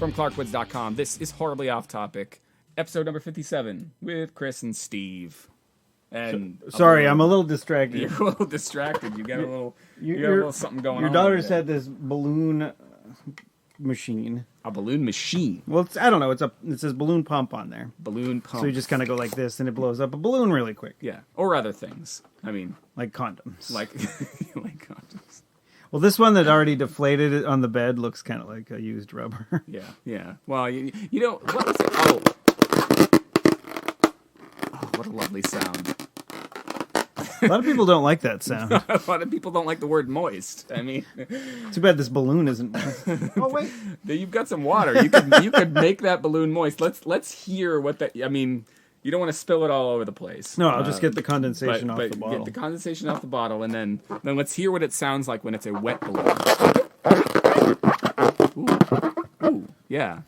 from clarkwoods.com. This is Horribly Off Topic, episode number 57 with Chris and Steve. And sorry, I'm a little distracted. You're a little distracted. You got a little something going on. Your daughter's had this balloon machine. A balloon machine. Well, I don't know. It says balloon pump on there. Balloon pump. So you just kind of go like this, and it blows up a balloon really quick. Yeah, or other things. I mean, like condoms. Like condoms. Well, this one that already deflated on the bed looks kind of like a used rubber. Yeah. Well, you know, what was it? Oh, what a lovely sound. A lot of people don't like that sound. A lot of people don't like the word moist. I mean, too bad this balloon isn't moist. Oh wait, you've got some water. You could make that balloon moist. Let's hear what that. I mean, you don't want to spill it all over the place. No, I'll just get the condensation off the bottle. Get the condensation off the bottle, and then let's hear what it sounds like when it's a wet balloon. Ooh, yeah.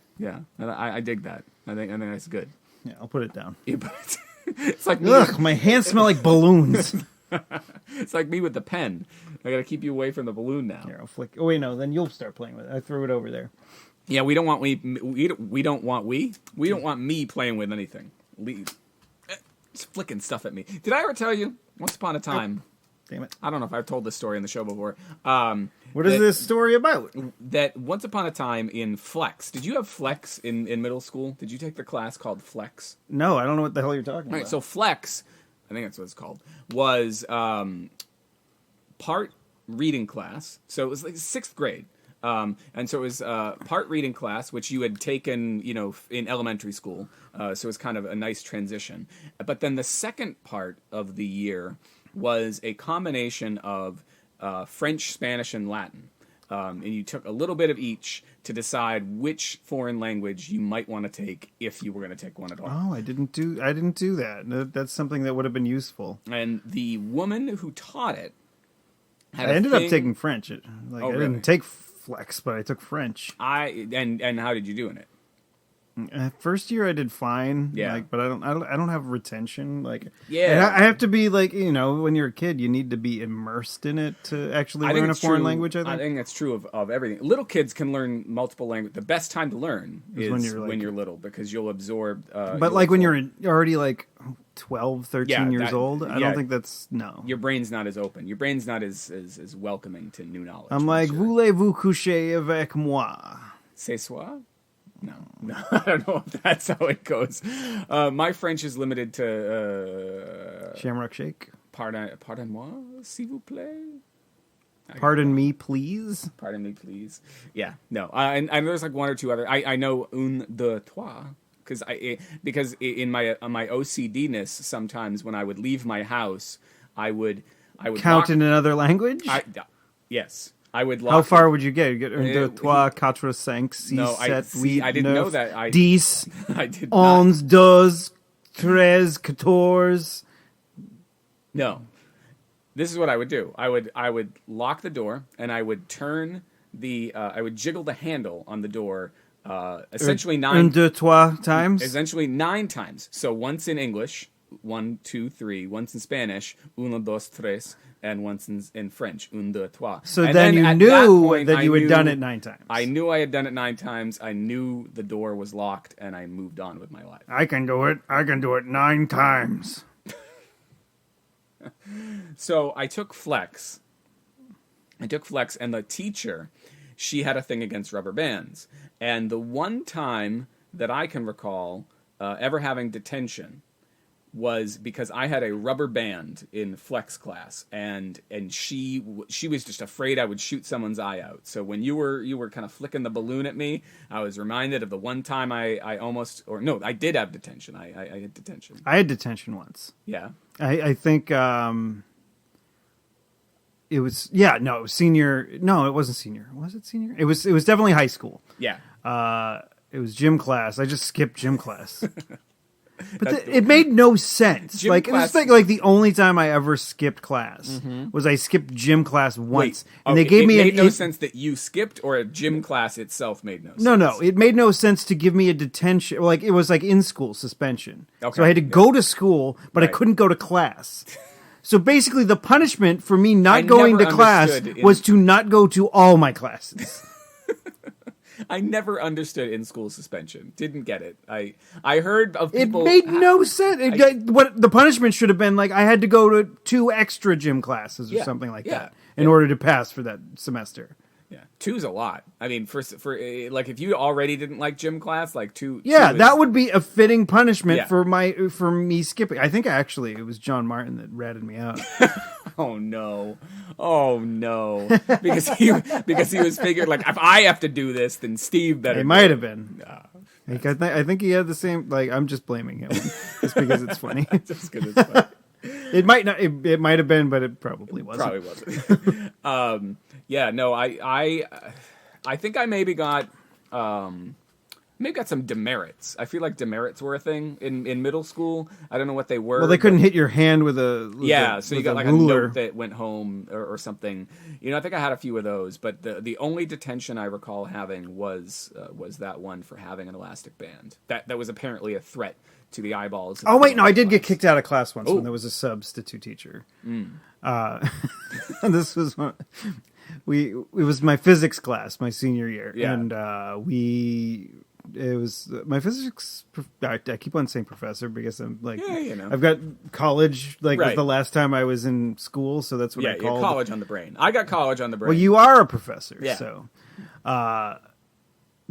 I dig that. I think that's good. Yeah, I'll put it down. It's like me. Ugh, my hands smell like balloons. It's like me with the pen. I got to keep you away from the balloon now. Here, I'll flick. Oh wait, no. Then you'll start playing with it. I threw it over there. Yeah, we don't want me playing with anything. It's flicking stuff at me. Did I ever tell you? Once upon a time. Oh, damn it! I don't know if I've told this story on the show before. What is this story about? That once upon a time in Flex. Did you have Flex in middle school? Did you take the class called Flex? No, I don't know what the hell you're talking about. All right, so Flex, I think that's what it's called, was part reading class. So it was like 6th grade. And so it was part reading class, which you had taken, in elementary school. So it was kind of a nice transition. But then the second part of the year was a combination of French, Spanish, and Latin. And you took a little bit of each to decide which foreign language you might want to take if you were going to take one at all. Oh, I didn't do that. That's something that would have been useful. And the woman who taught it had I ended up taking French. I didn't take Flex, but I took French. And how did you do in it? First year I did fine. Yeah. But I don't have retention. Yeah. I have to be when you're a kid, you need to be immersed in it to actually learn a foreign language. I think that's true of everything. Little kids can learn multiple languages. The best time to learn is when you're little, because you'll absorb. When you're already 12, 13 years old, I don't think that's Your brain's not as open. Your brain's not as welcoming to new knowledge. I'm like, voulez-vous coucher avec moi? C'est soi? No, I don't know if that's how it goes. My French is limited to Shamrock Shake. Pardon-moi, s'il vous plaît. Pardon me, please. Pardon me, please. Yeah, no. And there's one or two other. I know un, deux, trois. Because in my OCD-ness, sometimes when I would leave my house, I would count in another language. Yes. I would lock. How far would you get? You get 1, 2, 3, 4, 5, 6, 7, 8, I didn't know that. 10, I did 11, 12, 13, 14. No. This is what I would do. I would lock the door, and I would turn I would jiggle the handle on the door essentially 9 1, 2, 3 times. Essentially 9 times. So once in English, 1, 2, 3. Once in Spanish, 1, 2, 3. And once in French, 1, 2, 3. So then you knew that you had done it 9 times. I knew I had done it 9 times. I knew the door was locked, and I moved on with my life. I can do it 9 times. So I took Flex. And the teacher, she had a thing against rubber bands. And the one time that I can recall ever having detention was because I had a rubber band in Flex class, and she was just afraid I would shoot someone's eye out. So when you were kind of flicking the balloon at me, I was reminded of the one time I did have detention. I had detention. I had detention once. Yeah. I think it was it was senior. No, it wasn't senior. Was it senior? It was definitely high school. Yeah. It was gym class. I just skipped gym class. But it made no sense. It was the only time I ever skipped class was I skipped gym class once. And they gave me it made no sense that you skipped, or a gym class itself made no sense? No. It made no sense to give me a detention. It was in school suspension. Okay. So I had to go to school, but I couldn't go to class. So basically the punishment for me not going to class was to not go to all my classes. I never understood in-school suspension. Didn't get it. I heard of people... It made no sense. What the punishment should have been, like, I had to go to 2 extra gym classes or something like that in order to pass for that semester. Yeah, 2's a lot. I mean, for like, if you already didn't like gym class, like 2... Yeah, 2 that would be a fitting punishment for me skipping. I think actually it was John Martin that ratted me out. Oh no! Because he was figured, like, if I have to do this, then Steve better. It might have been. Like, I think he had the same. Like, I'm just blaming him just because it's funny. Just because it's funny. It might not. It might have been, but it probably wasn't. Probably wasn't. Yeah. No. I think I maybe got some demerits. I feel like demerits were a thing in middle school. I don't know what they were. Well, they couldn't hit your hand with a so you got like ruler. A note that went home or something. You know, I think I had a few of those, but the only detention I recall having was that one for having an elastic band. That was apparently a threat to the eyeballs. Oh wait, no, I did get kicked out of class once when there was a substitute teacher. This was it was my physics class my senior year, and it was my physics. I keep on saying professor because I'm like, I've got college. Like, was the last time I was in school, so that's what I called college on the brain. I got college on the brain. Well, you are a professor, so.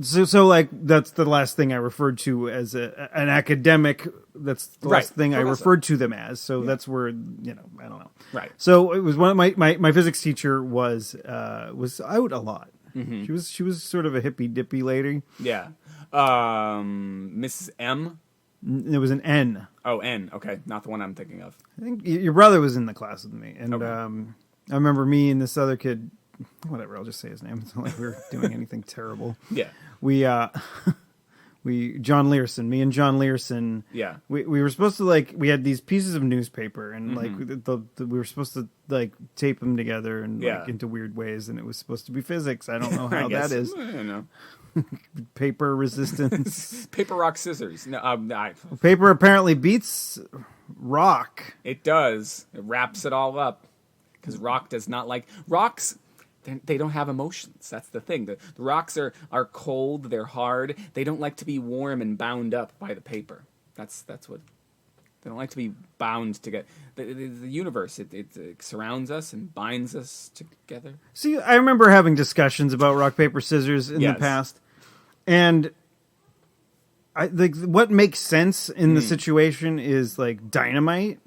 So like that's the last thing I referred to as an academic. That's the last thing I referred to them as. So that's where I don't know. Right. So it was one of my physics teacher was out a lot. Mm-hmm. She was sort of a hippy dippy lady. Yeah. Mrs. M. It was an N. Oh, N. Okay, not the one I'm thinking of. I think your brother was in the class with me, and I remember me and this other kid. Whatever, I'll just say his name. It's not like we were doing anything terrible. Yeah. Me and John Learson. Yeah. We were supposed to, we had these pieces of newspaper, and we were supposed to tape them together and into weird ways, and it was supposed to be physics. I don't know how that is. I don't know. Paper resistance. Paper, rock, scissors. No, paper apparently beats rock. It does. It wraps it all up. Because rock does not like... Rocks... They don't have emotions. That's the thing. The rocks are cold. They're hard. They don't like to be warm and bound up by the paper. That's what they don't like to be bound together. The universe it surrounds us and binds us together. See, I remember having discussions about rock paper scissors in the past, and what makes sense in the situation is like dynamite.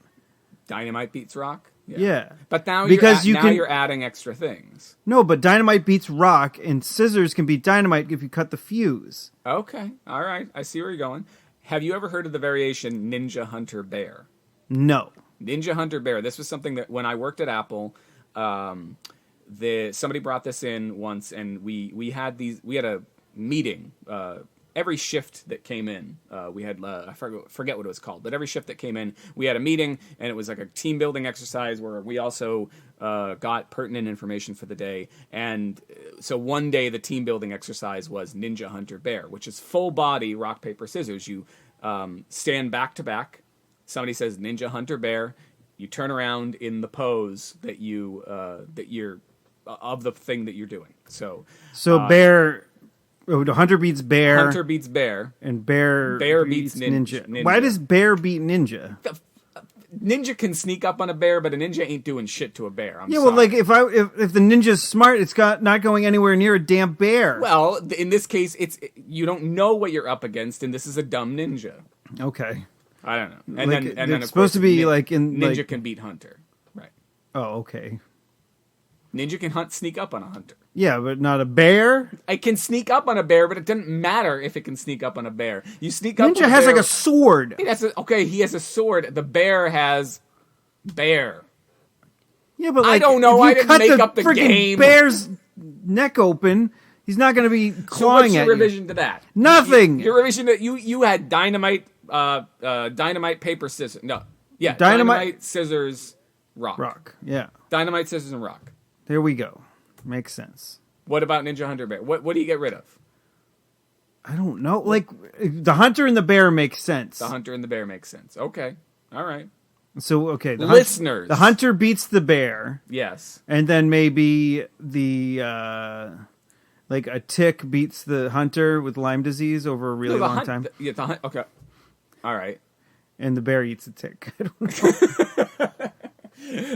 Dynamite beats rock. Yeah. But now you're adding extra things. No, but dynamite beats rock, and scissors can beat dynamite if you cut the fuse. Okay. All right. I see where you're going. Have you ever heard of the variation Ninja Hunter Bear? No. Ninja Hunter Bear. This was something that when I worked at Apple, somebody brought this in once, and we had a meeting. Every shift that came in, we had, I forget what it was called, but every shift that came in, we had a meeting, and it was like a team building exercise where we also got pertinent information for the day. And so one day the team building exercise was Ninja Hunter Bear, which is full body rock, paper, scissors. You stand back to back. Somebody says Ninja Hunter Bear. You turn around in the pose that you're of the thing that you're doing. So bear... Hunter beats bear. Hunter beats bear. And bear beats ninja. Why does bear beat ninja? Ninja can sneak up on a bear, but a ninja ain't doing shit to a bear. I'm sorry. Well, like if the ninja's smart, it's not going anywhere near a damn bear. Well, in this case, you don't know what you're up against, and this is a dumb ninja. Okay. I don't know. And then it's supposed to be ninja can beat hunter, right? Oh, okay. Ninja can sneak up on a hunter. Yeah, but not a bear? It can sneak up on a bear, but it doesn't matter if it can sneak up on a bear. You sneak up on a bear. Ninja has like a sword. He has a sword. The bear has bear. Yeah, but I don't know. I didn't make up the game. Bear's neck open. He's not going to be clawing so what's your at revision to that? Nothing. Your revision that you had dynamite, paper, scissors. No, yeah, dynamite, scissors, rock. Rock. Yeah. Dynamite, scissors, and rock. There we go. Makes sense. What about Ninja Hunter Bear? What do you get rid of? I don't know. Like, the hunter and the bear makes sense. The hunter and the bear makes sense. Okay. All right. So, okay. Listeners. The hunter beats the bear. Yes. And then maybe the like a tick beats the hunter with Lyme disease over a really long time. Okay. All right. And the bear eats a tick. I don't know.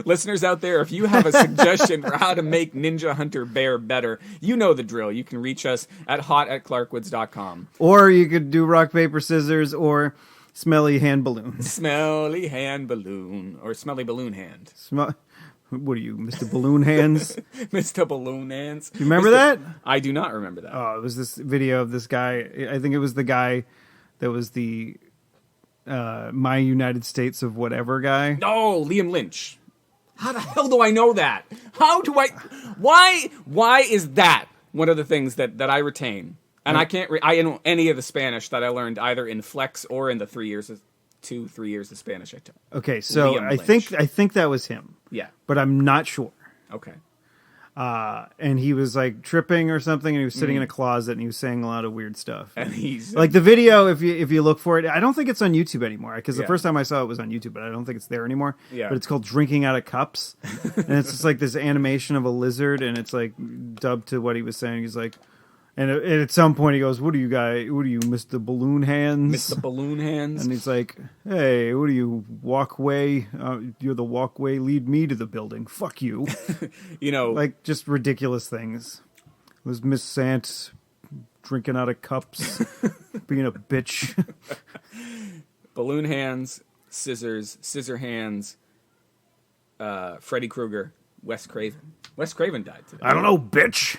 Listeners out there, if you have a suggestion for how to make Ninja Hunter Bear better, you know the drill. You can reach us at hot@clarkwoods.com. Or you could do rock, paper, scissors, or smelly hand balloon. Smelly hand balloon. Or smelly balloon hand. What are you, Mr. Balloon Hands? Mr. Balloon Hands. Do you remember that? I do not remember that. Oh, it was this video of this guy. I think it was the guy that was the My United States of Whatever guy. Oh, Liam Lynch. How the hell do I know that? How do I... Why is that one of the things that I retain? And I can't... I know any of the Spanish that I learned either in Flex or in the 3 years of Spanish I took. Okay, so I think that was him. Yeah. But I'm not sure. Okay. And he was like tripping or something, and he was sitting in a closet, and he was saying a lot of weird stuff. And he's like the video. If you look for it, I don't think it's on YouTube anymore because the first time I saw it was on YouTube, but I don't think it's there anymore. Yeah. But it's called "Drinking Out of Cups," and it's just like this animation of a lizard, and it's like dubbed to what he was saying. He's like, and at some point he goes, "What are you, Mr. Balloon Hands?" Mr. Balloon Hands. And he's like, "Hey, what are you, walkway? You're the walkway. Lead me to the building. Fuck you." You know, like just ridiculous things. It was Miss Sant drinking out of cups, being a bitch. Balloon Hands, Scissor Hands, Freddy Krueger, Wes Craven. Wes Craven died today. I don't know, bitch.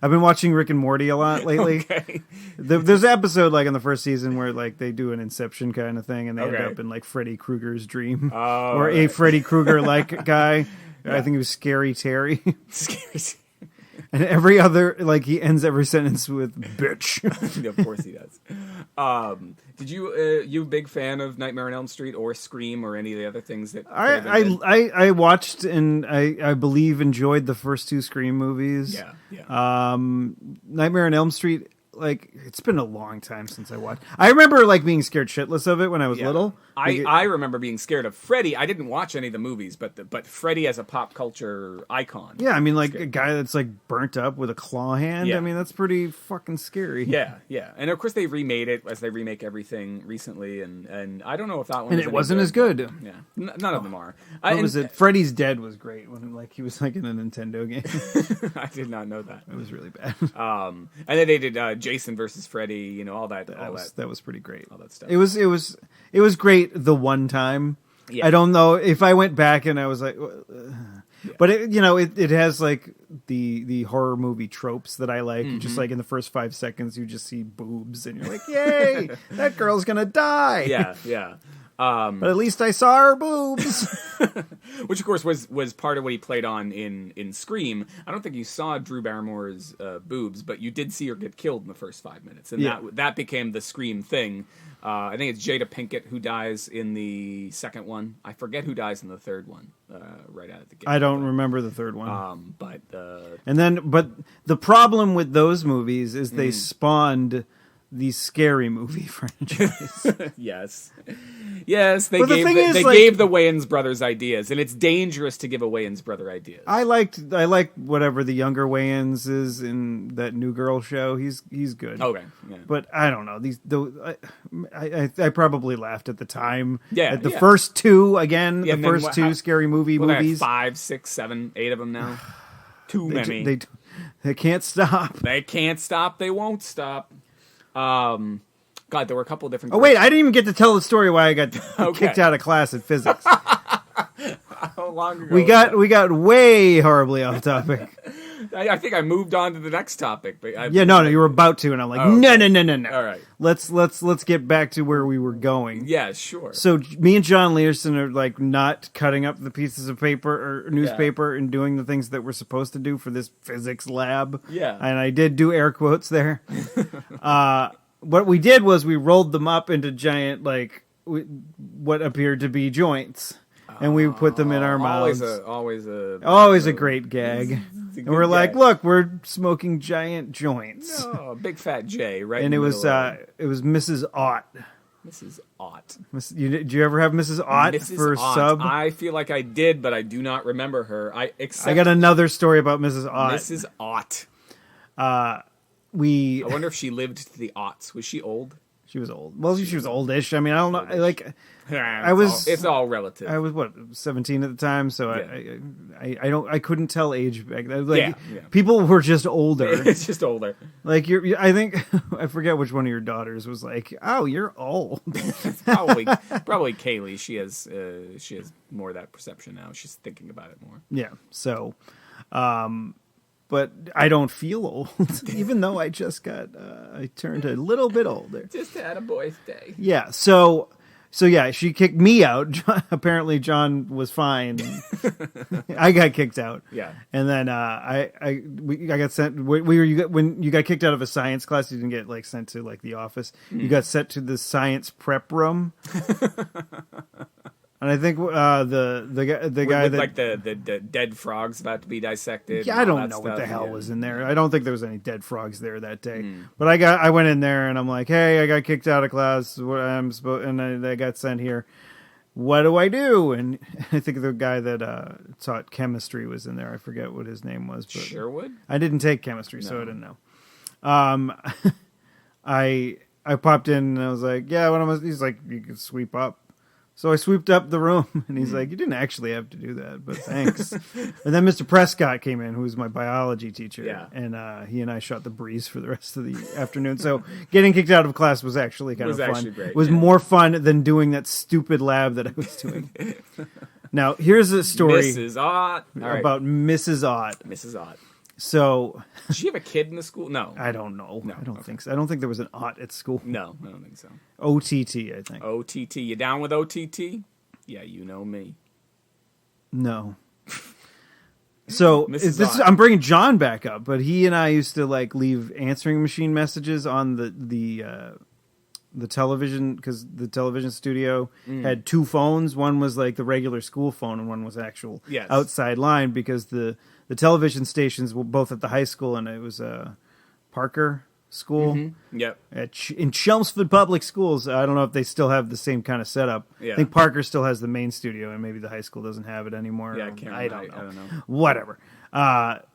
I've been watching Rick and Morty a lot lately. Okay. There's an episode like in the first season where like they do an Inception kind of thing, and they end up in like Freddy Krueger's dream, or a Freddy Krueger like guy. Yeah. I think it was Scary Terry. Scary. And every other, like, he ends every sentence with "bitch." Of course he does. Did you a big fan of Nightmare on Elm Street or Scream or any of the other things that I watched and I believe enjoyed the first two Scream movies. Yeah. Nightmare on Elm Street, like, it's been a long time since I watched. I remember like being scared shitless of it when I was little. I remember being scared of Freddy. I didn't watch any of the movies, but Freddy as a pop culture icon. Yeah, I mean, like a guy that's like burnt up with a claw hand. Yeah. I mean, that's pretty fucking scary. Yeah, yeah. And of course they remade it as they remake everything recently, and I don't know if that one. And it wasn't as good. Yeah, none of them are. What was it? Freddy's Dead was great when like he was like in a Nintendo game. I did not know that. It was really bad. And then they did Jason versus Freddy. You know, all that. That was pretty great. All that stuff. It was great the one time. Yeah. I don't know if I went back and I was like, but it has like the horror movie tropes that I like. Mm-hmm. Just like in the first 5 seconds, you just see boobs and you're like, yay, that girl's gonna die. Yeah, yeah. But at least I saw her boobs. Which, of course, was part of what he played on in Scream. I don't think you saw Drew Barrymore's boobs, but you did see her get killed in the first 5 minutes. And that became the Scream thing. I think it's Jada Pinkett who dies in the second one. I forget who dies in the third one right out of the gate. I don't remember the third one. But the problem with those movies is they spawned the Scary Movie franchise. Yes, they gave the Wayans brothers ideas, and it's dangerous to give a Wayans brother ideas. I like whatever the younger Wayans is in that New Girl show. He's good. Okay, yeah. But I don't know I probably laughed at the time. Yeah, at the first two again. Yeah, the first two Scary Movie movies. 5, 6, 7, 8 of them now. Too many. They can't stop. They can't stop. They won't stop. God, there were a couple of different. Oh wait, I didn't even get to tell the story why I got kicked out of class at physics. How long ago? We got way horribly off topic. I think I moved on to the next topic, but no, you were about to, and I'm like, no. All right, let's get back to where we were going. Yeah, sure. So me and John Learson are like not cutting up the pieces of paper or newspaper and doing the things that we're supposed to do for this physics lab. Yeah, and I did do air quotes there. What we did was we rolled them up into giant, like, what appeared to be joints, and we put them in our mouths. Always a great gag. And we're like, look, we're smoking giant joints. Oh, big fat J, right? And it was Mrs. Ott Mrs. Ott. Did you ever have Mrs. Ott for Ott. sub? I feel like I did, but I do not remember her. I got another story about Mrs. Ott. Mrs. Ott. I wonder if she lived to the aughts. Was she old? She was old. Well, she was oldish. I mean, I don't know. Like, it's all relative. I was 17 at the time, so yeah. I couldn't tell age back then. Like, people were just older. It's just older. Like I think I forget which one of your daughters was like, "Oh, you're old." probably Kaylee. She has more of that perception now. She's thinking about it more. Yeah. So, but I don't feel old, even though I just I turned a little bit older. Just had a boy's day. Yeah. So yeah, she kicked me out. Apparently, John was fine. I got kicked out. Yeah. And then I got sent. When you got kicked out of a science class, you didn't get like sent to like the office. You got sent to the science prep room. And I think the guy that like the dead frogs about to be dissected. Yeah, I don't know what the hell was in there. I don't think there was any dead frogs there that day. But I went in there and I'm like, hey, I got kicked out of class. And I got sent here. What do I do? And I think the guy that taught chemistry was in there. I forget what his name was. But Sherwood? I didn't take chemistry, so I didn't know. I popped in and I was like, yeah, what am I? He's like, you can sweep up. So I swooped up the room, and he's like, you didn't actually have to do that, but thanks. And then Mr. Prescott came in, who was my biology teacher, and he and I shot the breeze for the rest of the afternoon. So getting kicked out of class was actually kind of fun. Great, it was more fun than doing that stupid lab that I was doing. Now, here's a story Mrs. Ott. About Mrs. Ott. Mrs. Ott. So, did she have a kid in the school? No. I don't know. No, I don't think so. I don't think there was an Ott at school. No, I don't think so. OTT, I think. OTT. You down with OTT? Yeah, you know me. No. So I'm bringing John back up, but he and I used to like leave answering machine messages on the television, because the television studio had two phones. One was like the regular school phone, and one was actual outside line, because the television stations were both at the high school, and it was Parker School. Mm-hmm. Yep. In Chelmsford Public Schools. I don't know if they still have the same kind of setup. Yeah. I think Parker still has the main studio, and maybe the high school doesn't have it anymore. Yeah, I don't know. Whatever. But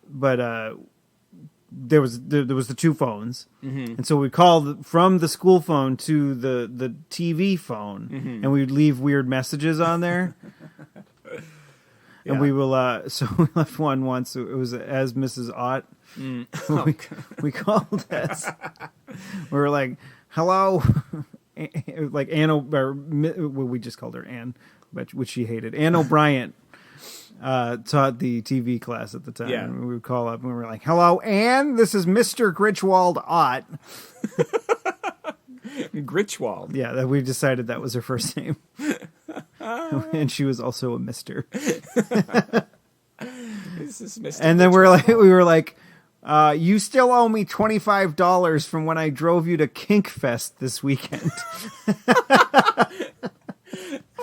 there was the two phones, and so we called from the school phone to the TV phone, and we would leave weird messages on there. And we will. So we left one once. It was as Mrs. Ott. We called as. We were like, "Hello," like Ann. We just called her Ann, which she hated. Ann O'Brien taught the TV class at the time. Yeah. And we would call up and we were like, "Hello, Ann. This is Mr. Gritchwald Ott." Gritchwald. Yeah, that we decided that was her first name. And she was also a Mister. This is Mr. And then we were like, you still owe me $25 from when I drove you to Kinkfest this weekend.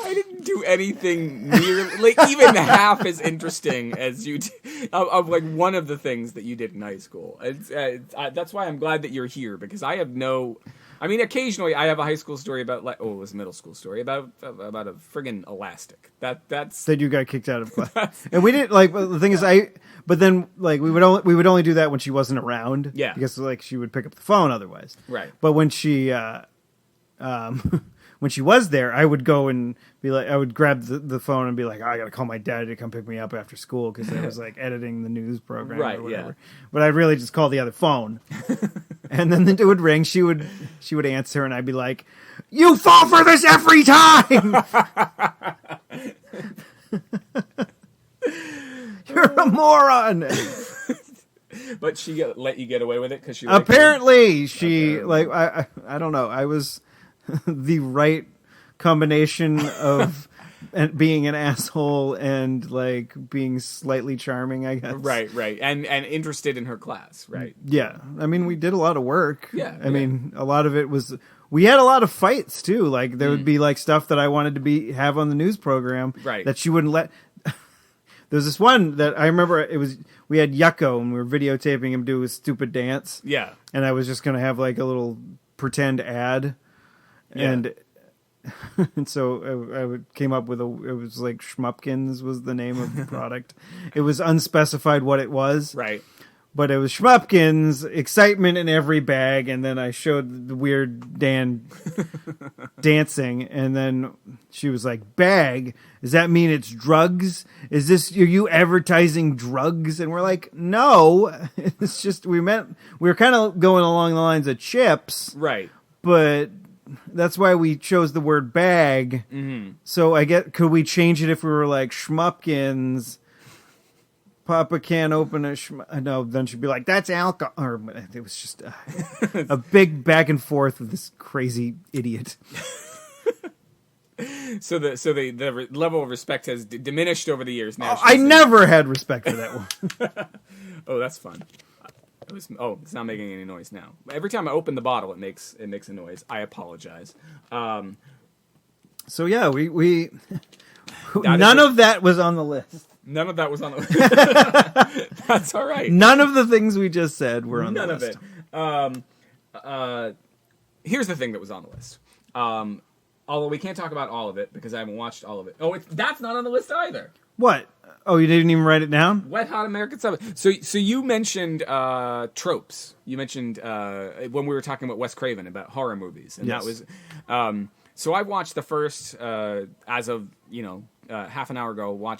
I didn't do anything near, like, even half as interesting as you did, of like one of the things that you did in high school. That's why I'm glad that you're here, because I have no. I mean, occasionally I have a high school story about, like, it was a middle school story about a friggin' elastic. That's that you got kicked out of class, and we didn't like. The thing is, but then like we would only do that when she wasn't around, because like she would pick up the phone otherwise, right? But when she when she was there, I would go and be like, I would grab the phone and be like, oh, I got to call my dad to come pick me up after school, because I was like editing the news program, or whatever. Yeah. But I'd really just call the other phone, and then it would ring. She would answer, and I'd be like, "You fall for this every time. You're a moron." But she let you get away with it because she apparently like I don't know. I was the right combination of being an asshole and like being slightly charming, I guess. Right, and interested in her class, right? Yeah, I mean, we did a lot of work. Yeah, I mean, a lot of it was. We had a lot of fights too. Like there would be like stuff that I wanted to have on the news program, right? That she wouldn't let. There's this one that I remember. We had Yucko and we were videotaping him do his stupid dance. Yeah, and I was just gonna have like a little pretend ad. Yeah. And and so I came up with it was like Schmupkins was the name of the product. It was unspecified what it was. Right. But it was Schmupkins, excitement in every bag, and then I showed the weird Dan dancing, and then she was like, "Bag? Does that mean it's drugs? Are you advertising drugs?" And we're like, "No, it's just we were kind of going along the lines of chips, Right? But that's why we chose the word bag. Mm-hmm. So could we change it if we were like Schmupkins?" Papa can't open a no, then she'd be like, "That's alcohol." Or it was just a big back and forth with this crazy idiot. So the level of respect has diminished over the years. Now I never had respect for that one. Oh, that's fun. It's not making any noise now. Every time I open the bottle, it makes a noise. I apologize. So yeah, we none of that was on the list. None of that was on the list. That's all right. None of the things we just said were on the list. None of it. Here's the thing that was on the list. Although we can't talk about all of it because I haven't watched all of it. Oh, that's not on the list either. What? Oh, you didn't even write it down? Wet Hot American Summer. So you mentioned tropes. You mentioned when we were talking about Wes Craven about horror movies, and yes. That was. So I watched the first as of half an hour ago.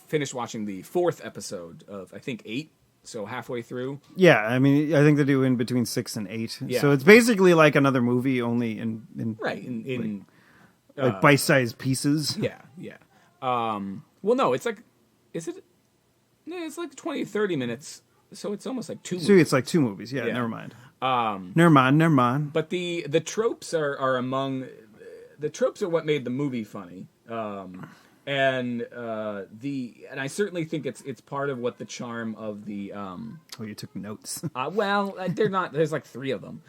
Finished watching the 4th episode of I think 8. So halfway through. Yeah, I mean, I think they do in between 6 and 8. Yeah. So it's basically like another movie, only in right in like bite-sized pieces. Yeah. Well, no, it's like, is it? Yeah, it's like 20, 30 minutes. So it's almost like 2 movies. So it's like 2 movies. Yeah. Never mind. Never mind. But the tropes are among the tropes are what made the movie funny. And I certainly think it's part of what the charm of the Oh, you took notes. well, they're not. There's like 3 of them.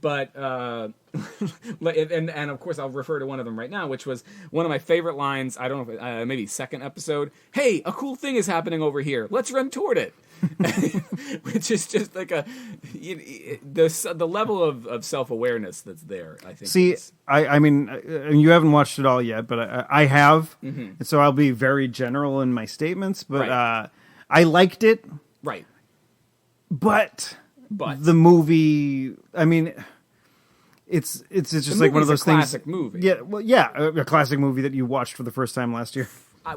But and of course I'll refer to one of them right now, which was one of my favorite lines. I don't know if maybe 2nd episode. "Hey, a cool thing is happening over here. Let's run toward it." Which is just like the level of self-awareness that's there, I think. See, I mean, you haven't watched it all yet, but I have, and so I'll be very general in my statements. But right. I liked it, right? But the movie, I mean, it's just like one of those things. Classic movie. Yeah, well, yeah, a classic movie that you watched for the first time last year.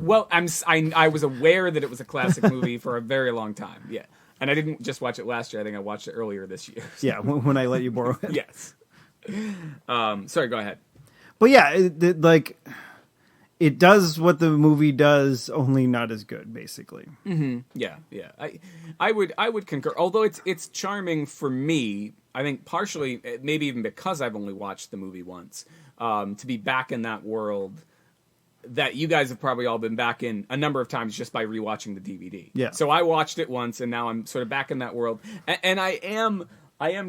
Well, I was aware that it was a classic movie for a very long time. Yeah, and I didn't just watch it last year. I think I watched it earlier this year. Yeah, when I let you borrow it. Yes. Sorry, go ahead. But yeah, it does what the movie does, only not as good, basically. Mm-hmm. Yeah. I would concur. Although it's charming for me, I think partially, maybe even because I've only watched the movie once, to be back in that world that you guys have probably all been back in a number of times just by rewatching the DVD. Yeah. So I watched it once, and now I'm sort of back in that world, and I am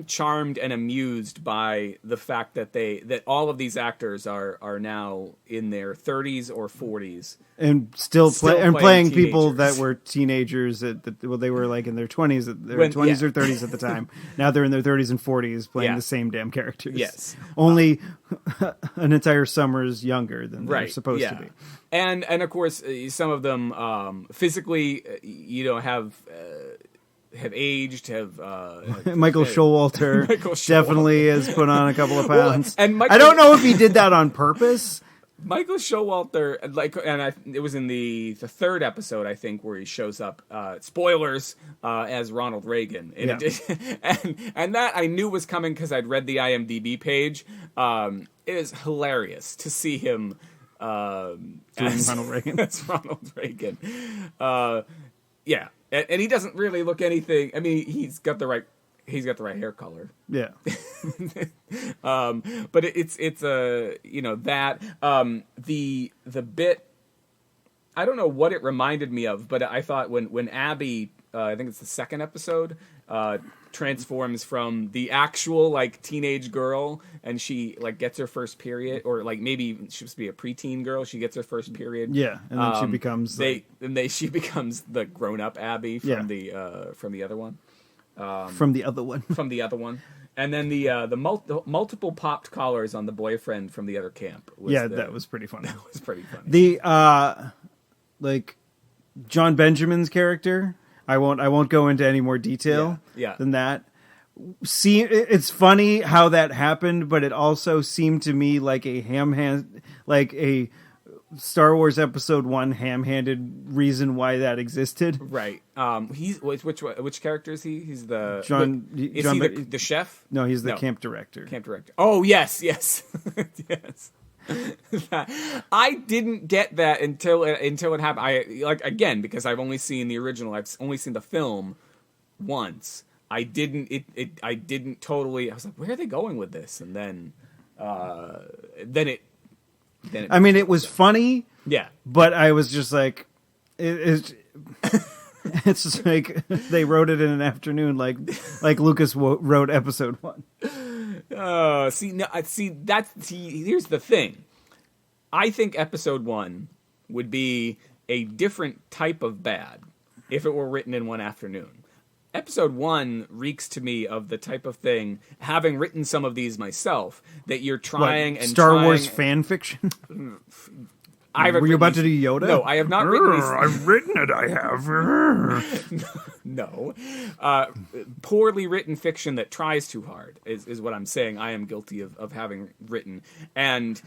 charmed and amused by the fact that all of these actors are now in their 30s or 40s and still playing people that were teenagers well, they were like in their 20s, their 20s or 30s at the time. Now they're in their 30s and 40s playing the same damn characters. Yes. Only an entire summer's younger than they're supposed to be. And of course, some of them physically, have aged, Michael Showalter definitely has put on a couple of pounds. Well, and I don't know if he did that on purpose. Michael Showalter, it was in the 3rd episode, I think, where he shows up. Spoilers, as Ronald Reagan, and that I knew was coming because I'd read the IMDb page. It is hilarious to see him as Ronald Reagan. That's Ronald Reagan. Yeah. And he doesn't really look anything. I mean, he's got the right hair color. Yeah. But it's that the bit. I don't know what it reminded me of, but I thought when Abby, I think it's the 2nd episode, transforms from the actual like teenage girl, and she like gets her first period, or like maybe she's supposed to be a preteen girl. She gets her first period. Yeah, and then she becomes she becomes the grown up Abby from the other one. from the other one. From the other one. And then the multiple popped collars on the boyfriend from the other camp. That was pretty funny. That was pretty funny. The like John Benjamin's character. I won't go into any more detail than that. See, it's funny how that happened, but it also seemed to me like a Star Wars Episode 1 ham-handed reason why that existed. Right. He's which character is he? He's the Is John, he the chef? No, he's the camp director. Camp director. Oh yes. Yes. I didn't get that until it happened. Because I've only seen the original. I've only seen the film once. I didn't totally. I was like, where are they going with this? And then it. I mean, it was funny. Yeah, but I was just like, it's just like they wrote it in an afternoon, like Lucas wrote Episode 1. Here's the thing. I think Episode 1 would be a different type of bad if it were written in one afternoon. Episode 1 reeks to me of the type of thing, having written some of these myself, that you're trying and Star Wars fan fiction. Were you about to do Yoda? No, I have not written these. I've written it. I have. No, poorly written fiction that tries too hard is what I'm saying. I am guilty of having written, and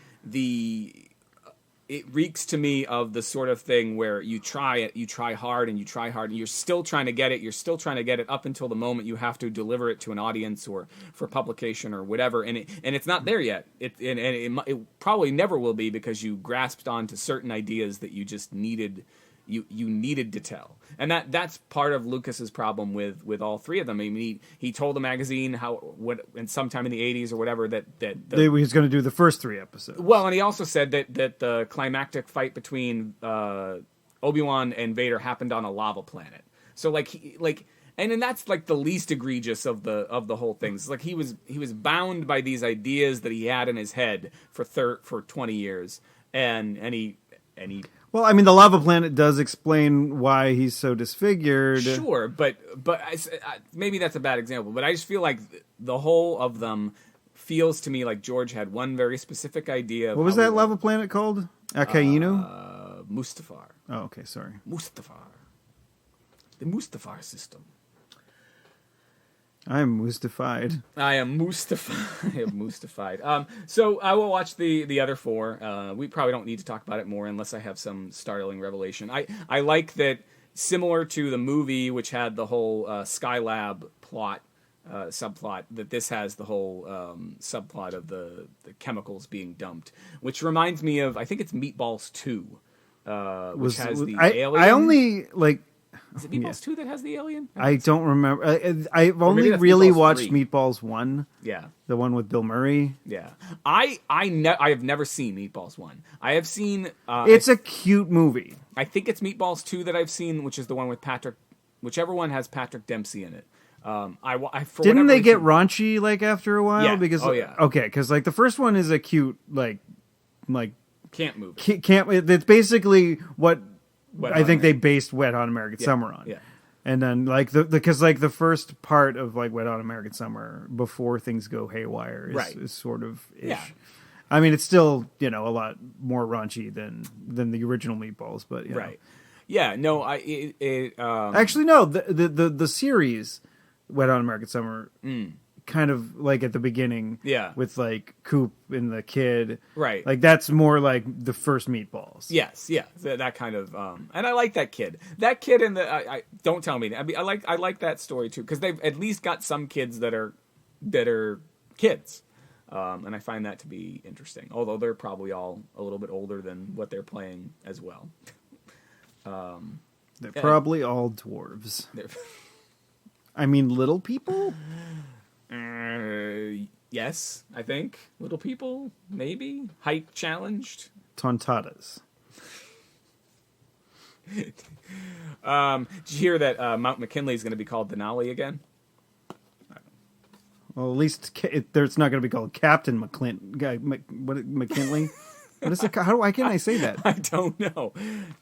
it reeks to me of the sort of thing where you try hard, and you're still trying to get it. You're still trying to get it up until the moment you have to deliver it to an audience or for publication or whatever, and it's not there yet. It probably never will be, because you grasped onto certain ideas that you just needed. You needed to tell, and that's part of Lucas's problem with all three of them. I mean, he told the magazine and sometime in the 80s or whatever that he was going to do the first 3 episodes. Well, and he also said that the climactic fight between Obi-Wan and Vader happened on a lava planet. So and then that's like the least egregious of the whole thing. It's like he was bound by these ideas that he had in his head for 20 years, and he. Well, I mean, the lava planet does explain why he's so disfigured. Sure, but maybe that's a bad example. But I just feel like the whole of them feels to me like George had one very specific idea. What was that lava planet called? Akainu? Mustafar. Oh, okay, sorry. Mustafar. The Mustafar system. I am mystified. I am mystified. So I will watch the other 4. We probably don't need to talk about it more unless I have some startling revelation. I like that, similar to the movie, which had the whole Skylab plot, subplot, that this has the whole subplot of the chemicals being dumped, which reminds me of, I think it's Meatballs 2, which has the alien. I only like. Is it Meatballs 2 that has the alien? I don't remember. I've only really watched Meatballs 1. Yeah. The one with Bill Murray. Yeah. I have never seen Meatballs 1. I have seen... it's a cute movie. I think it's Meatballs 2 that I've seen, which is the one with whichever one has Patrick Dempsey in it. Didn't they get raunchy after a while? Yeah. Because, yeah. Okay, because the first one is a cute camp movie. It's basically what I think they based Wet Hot American Summer on. Yeah. And then because the first part of Wet Hot American Summer, before things go haywire, is sort of ish. Yeah. I mean, it's still a lot more raunchy than the original Meatballs, but right. Yeah. No. Actually no. The series Wet Hot American Summer. Kind of at the beginning, with Coop and the kid, right? That's more like the first Meatballs. Yes, yeah, that kind of, and I like that kid. That kid in the, I don't tell me. I mean, I like that story too, because they've at least got some kids that are kids, and I find that to be interesting. Although they're probably all a little bit older than what they're playing as well. They're probably all dwarves. I mean, little people. Yes, I think little people, maybe height challenged. Tontatas. Did you hear that Mount McKinley is going to be called Denali again? Well, at least it's not going to be called Captain McClinton. McKinley. What is it? Why can't I say that? I don't know.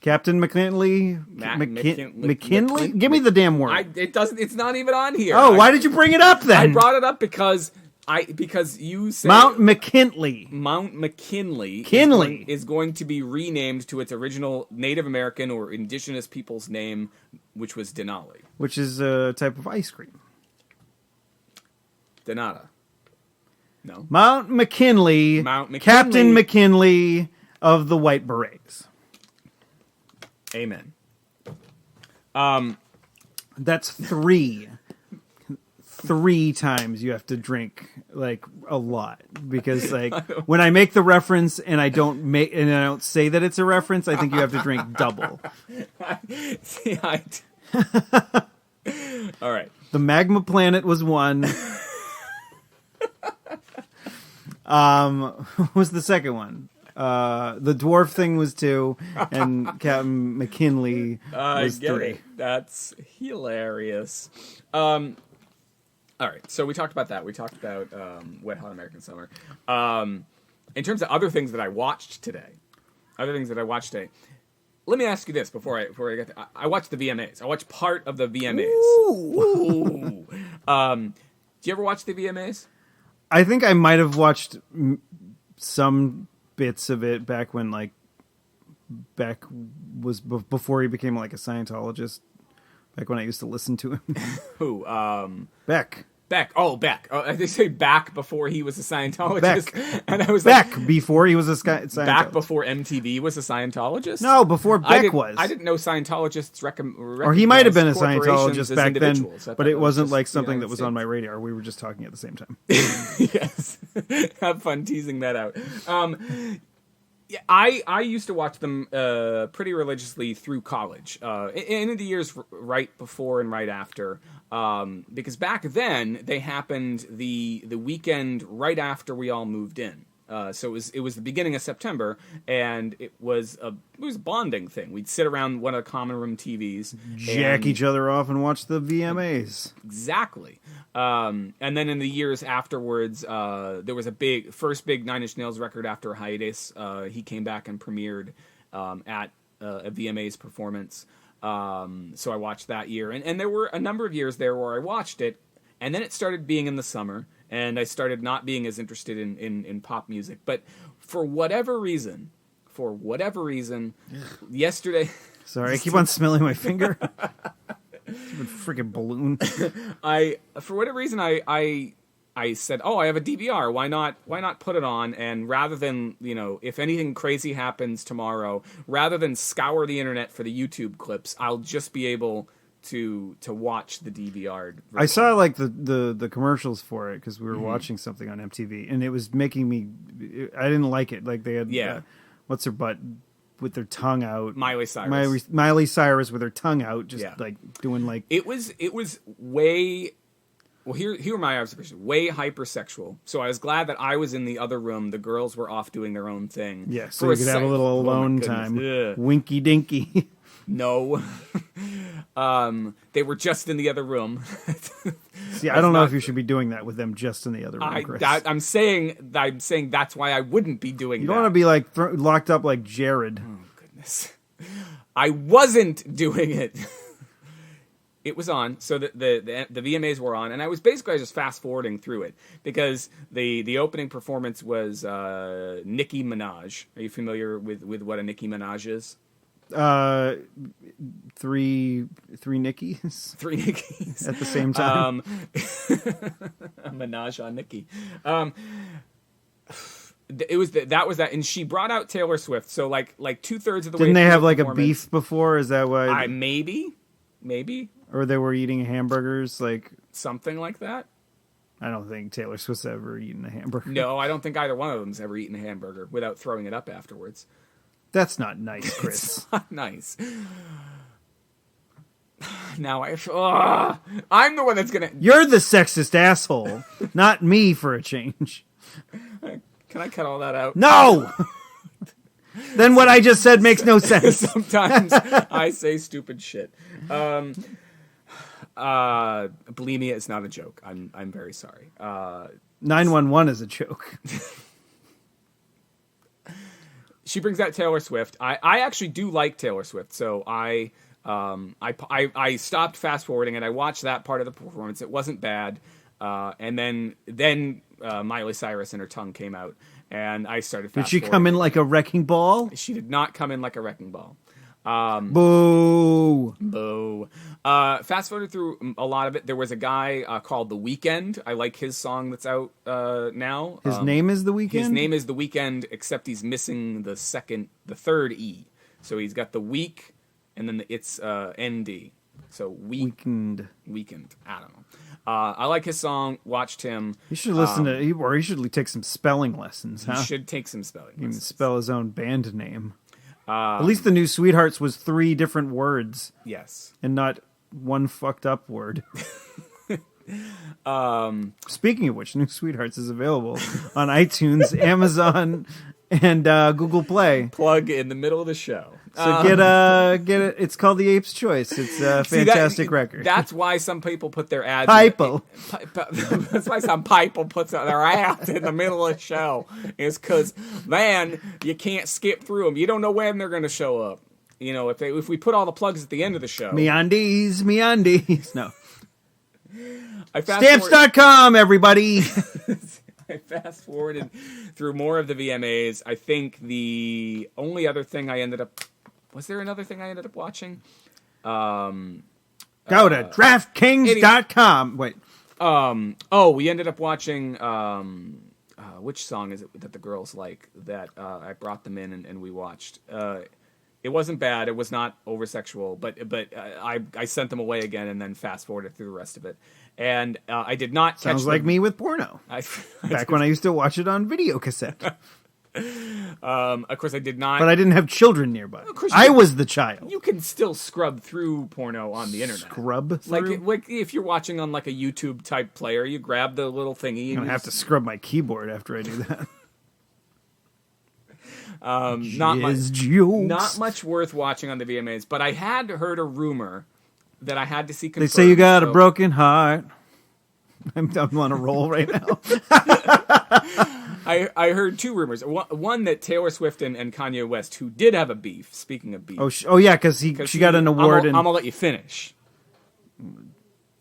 Captain McKinley? McKinley? Give me the damn word. It doesn't. It's not even on here. Oh, why did you bring it up then? I brought it up because you said Mount McKinley. Mount McKinley is going to be renamed to its original Native American or indigenous people's name, which was Denali. Which is a type of ice cream. Denata. No. Mount McKinley. Captain McKinley of the White Berets. Amen. That's 3. 3 times you have to drink like a lot because like when I make the reference and I don't say that it's a reference, I think you have to drink double. See, all right. The magma planet was 1. What was the second one? The dwarf thing was 2, and Captain McKinley was 3. That's hilarious. All right, so we talked about that. We talked about Wet Hot American Summer. In terms of other things that I watched today, let me ask you this before I get to, I watched the VMAs. I watched part of the VMAs. Ooh. Do you ever watch the VMAs? I think I might have watched some bits of it back when Beck was before he became like a Scientologist. Back when I used to listen to him. Who? Beck. Beck. Oh, Beck. Oh, they say back before he was a Scientologist. Beck. And I was Beck before he was a Scientologist. Back before MTV was a Scientologist? No, before Beck was. I didn't know Scientologists or he might have been a Scientologist back then, but it wasn't like something that was States. on my radar. We were just talking at the same time. Yes. Have fun teasing that out. Yeah, I used to watch them pretty religiously through college, in the years right before and right after, because back then they happened the weekend right after we all moved in. So it was the beginning of September, and it was a bonding thing. We'd sit around one of the common room TVs, jack each other off, and watch the VMAs. Exactly. And then in the years afterwards, there was a first big Nine Inch Nails record after a hiatus. He came back and premiered at a VMAs performance. So I watched that year, and there were a number of years there where I watched it, and then it started being in the summer. And I started not being as interested in pop music. But for whatever reason, yesterday... Sorry, I keep on smelling my finger. Freaking balloon. For whatever reason, I said, oh, I have a DVR. Why not put it on? And rather than, if anything crazy happens tomorrow, rather than scour the internet for the YouTube clips, I'll just be able... to watch the DVR version. I saw like the commercials for it because we were watching something on MTV, and it was making me. I didn't like it. Like they had what's her butt with their tongue out. Miley Cyrus. Miley Cyrus with her tongue out, just like doing like. It was way. Well, here are my observations. Way hypersexual. So I was glad that I was in the other room. The girls were off doing their own thing. Yeah, so you could have a little alone time. Ugh. Winky dinky. No. They were just in the other room. See, I don't know if you should be doing that with them just in the other room, Chris. I'm saying that's why I wouldn't be doing that. You don't want to be like locked up like Jared. Oh, goodness. I wasn't doing it. It was on, so the VMAs were on, and I was basically just fast forwarding through it because the opening performance was Nicki Minaj. Are you familiar with what a Nicki Minaj is? Three Nickies. 3 Nickies at the same time. Minaj on Nicki. It was that was that, and she brought out Taylor Swift. So like 2/3 of the way. Didn't they have like a beef before? Is that why? Maybe. Or they were eating hamburgers, like something like that. I don't think Taylor Swift's ever eaten a hamburger. No, I don't think either one of them's ever eaten a hamburger without throwing it up afterwards. That's not nice, Chris. It's not nice. Now I'm the one that's gonna. You're the sexist asshole, not me for a change. Can I cut all that out? No. Then what I just said makes no sense. Sometimes I say stupid shit. Bulimia is not a joke. I'm very sorry. 911 is a joke. she brings out Taylor Swift. I actually do like Taylor Swift, so I stopped fast forwarding and I watched that part of the performance. It wasn't bad, and then Miley Cyrus and her tongue came out, and I started. Did she come in like a wrecking ball? She did not come in like a wrecking ball. Boo! Boo. Fast forward through a lot of it. There was a guy called The Weeknd. I like his song that's out now. His name is The Weeknd? His name is The Weeknd, except he's missing the third E. So he's got the week, and then it's ND. So Weeknd. I don't know. I like his song. Watched him. He should listen to, or he should take some spelling lessons. Huh? He should take some spelling lessons. He can spell his own band name. At least the new Sweethearts was 3 different words. Yes. And not one fucked up word. Speaking of which, New Sweethearts is available on iTunes, Amazon, and Google Play. Plug in the middle of the show. So get it. It's called The Ape's Choice. It's a fantastic record. That's why some people put their ads. That's why some people put their ads in the middle of the show. Is because man, you can't skip through them. You don't know when they're going to show up. You know, if we put all the plugs at the end of the show. Me-undies. No. Stamps.com, everybody. I fast forwarded through more of the VMAs. I think the only other thing I ended up... Was there another thing I ended up watching? Go to DraftKings.com. Wait. We ended up watching... which song is it that the girls like that I brought them in and we watched? It wasn't bad. It was not over-sexual, but I sent them away again and then fast-forwarded through the rest of it. And I did not catch Sounds like me with porno. Back when I used to watch it on video cassette. Of course, I did not. But I didn't have children nearby. I was the child. You can still scrub through porno on the internet. Scrub through? Like if you're watching on like a YouTube-type player, you grab the little thingy. I'm going to have to scrub my keyboard after I do that. Not much worth watching on the VMAs, but I had heard a rumor that I had to see confirmed. They say you got a broken heart. I'm on a roll right now. I heard 2 rumors. One that Taylor Swift and Kanye West, who did have a beef. Speaking of beef, yeah, because she got an award. I'm gonna let you finish.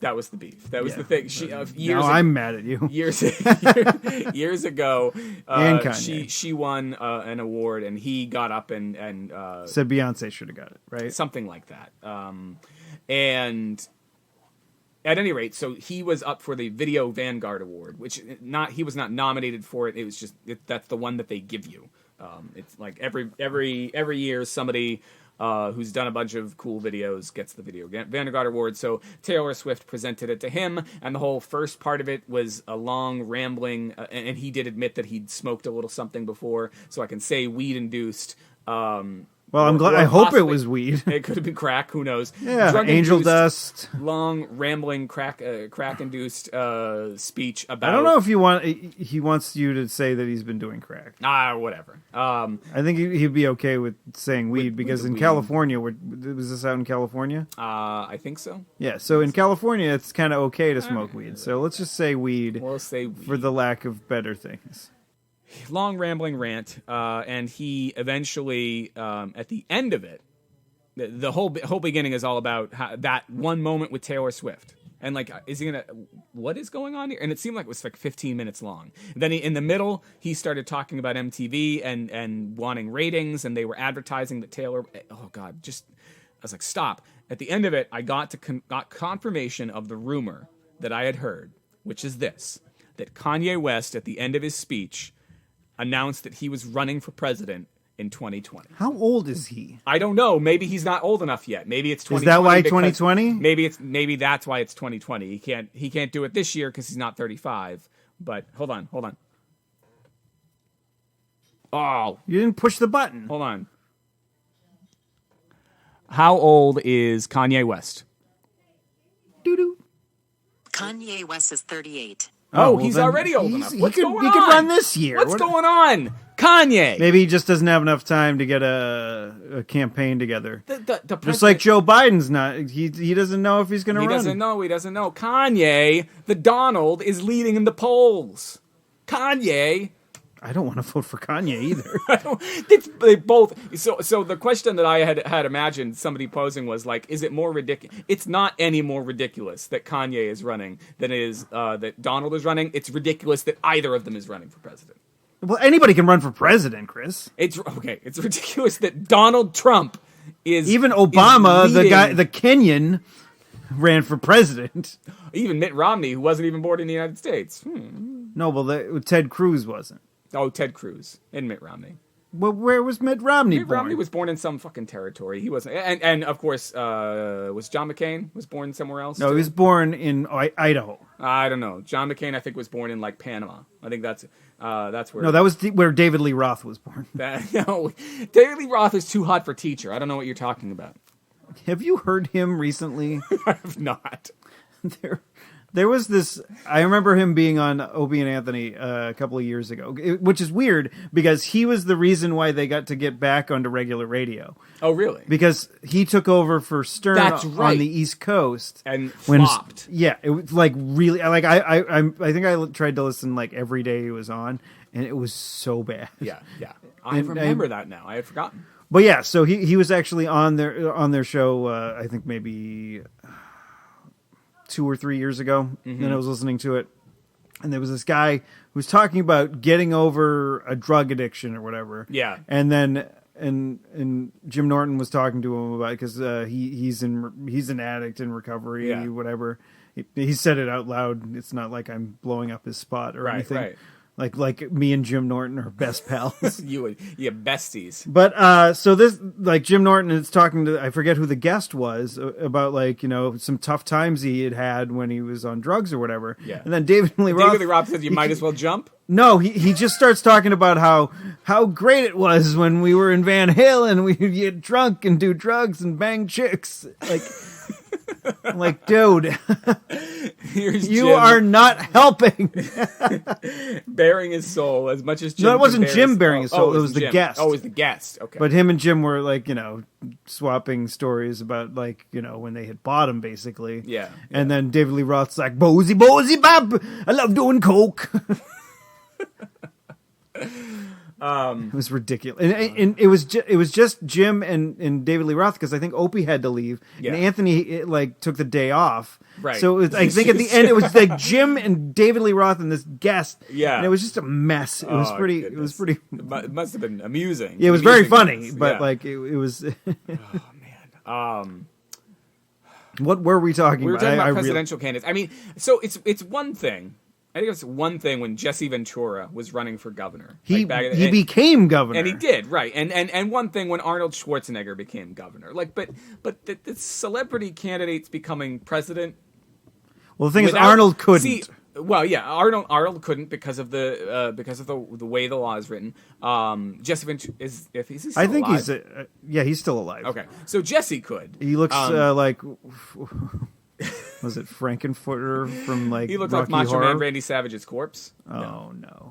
That was the beef. That was the thing. I'm mad at you. Years ago, she won an award, and he got up and said Beyonce should have got it, right? Something like that. And at any rate, so he was up for the Video Vanguard Award, which he was not nominated for it. It was just that's the one that they give you. It's like every year somebody who's done a bunch of cool videos gets the Video Vanguard Award. So Taylor Swift presented it to him, and the whole first part of it was a long rambling, and he did admit that he'd smoked a little something before, so I can say weed-induced. Well, I'm glad. I hope it was weed. It could have been crack. Who knows? Yeah, angel dust. Long rambling crack-induced speech about. I don't know if he wants you to say that he's been doing crack. Whatever. I think he'd be okay with saying weed because in weed. California, was this out in California? I think so. Yeah, so in California, it's kind of okay to smoke weed. So let's just say weed. We'll say weed for the lack of better things. Long rambling rant, and he eventually, at the end of it, the whole beginning is all about that one moment with Taylor Swift, and like, what is going on here? And it seemed like it was like 15 minutes long. Then in the middle, he started talking about MTV and wanting ratings, and they were advertising that Taylor. Oh God, I was like, stop. At the end of it, I got confirmation of the rumor that I had heard, which is this: that Kanye West, at the end of his speech, announced that he was running for president in 2020. How old is he? I don't know. Maybe he's not old enough yet. Maybe it's 2020. Is that why 2020? Maybe that's why it's 2020. He can't do it this year because he's not 35. But hold on. Oh, you didn't push the button. Hold on. How old is Kanye West? Doo-doo. Kanye West is 38. Oh, well, he's already old enough. What's going on? He could run this year. What's going on? Kanye. Maybe he just doesn't have enough time to get a campaign together. The just like Joe Biden's not. He doesn't know if he's going to run. He doesn't know. Kanye, the Donald, is leading in the polls. Kanye. I don't want to vote for Kanye either. They both. So the question that I had imagined somebody posing was like, is it more ridiculous? It's not any more ridiculous that Kanye is running than it is that Donald is running. It's ridiculous that either of them is running for president. Well, anybody can run for president, Chris. It's okay. It's ridiculous that Donald Trump is even Obama, is the Kenyan, ran for president. Even Mitt Romney, who wasn't even born in the United States. No, well, Ted Cruz wasn't. Oh, Ted Cruz and Mitt Romney. Well, where was Mitt Romney Mitt born? Romney was born in some fucking territory. He wasn't, and of course, was John McCain was born somewhere else? No, he was born in Idaho. I don't know. John McCain, I think, was born in like Panama. I think that's where. No, that was where David Lee Roth was born. No, David Lee Roth is too hot for teacher. I don't know what you're talking about. Have you heard him recently? I have not. There was this. I remember him being on Opie and Anthony a couple of years ago, which is weird because he was the reason why they got to get back onto regular radio. Oh, really? Because he took over for Stern on the East Coast and flopped. Yeah, it was like really. Like I think I tried to listen like every day he was on, and it was so bad. Yeah. I remember that now. I had forgotten. But yeah, so he was actually on their show. I think maybe 2 or 3 years ago, and I was listening to it, and there was this guy who was talking about getting over a drug addiction or whatever. Yeah, and then and Jim Norton was talking to him about it because he's an addict in recovery, whatever. He said it out loud. It's not like I'm blowing up his spot or anything. Right. Like me and Jim Norton are best pals. you besties. But so this, like, Jim Norton is talking to, I forget who the guest was, about like, you know, some tough times he had when he was on drugs or whatever. Yeah. And then David Lee Roth says you might as well jump. No, he just starts talking about how great it was when we were in Van Halen and we get drunk and do drugs and bang chicks. Like, I'm like, dude, you are not helping. Bearing his soul as much as Jim. No, it wasn't Jim bearing his soul. It was the guest. Oh, it was the guest. Okay. But him and Jim were like, you know, swapping stories about like, you know, when they hit bottom, basically. Yeah. And then David Lee Roth's like, Bozy Bob, I love doing coke. It was ridiculous, and it was just Jim and David Lee Roth because I think Opie had to leave, and Anthony took the day off. Right. So I think at the end it was like Jim and David Lee Roth and this guest. Yeah. And it was just a mess. It was pretty. Goodness. It was pretty. It must have been amusing. Yeah, it was very funny, but like it was. Oh man. What were we talking about? We were talking about presidential candidates. I mean, so it's one thing. I think it's one thing when Jesse Ventura was running for governor. He became governor. And he did, right. And one thing when Arnold Schwarzenegger became governor. Like, but the celebrity candidates becoming president. Well, the thing is, Arnold couldn't. See, well, yeah, Arnold couldn't because of the way the law is written. Jesse Ventura is he still I think alive? He's still alive. Okay, so Jesse could. He looks like. Was it Frankenfurter from like he looked Rocky like Macho Horror? Man Randy Savage's corpse. Oh no.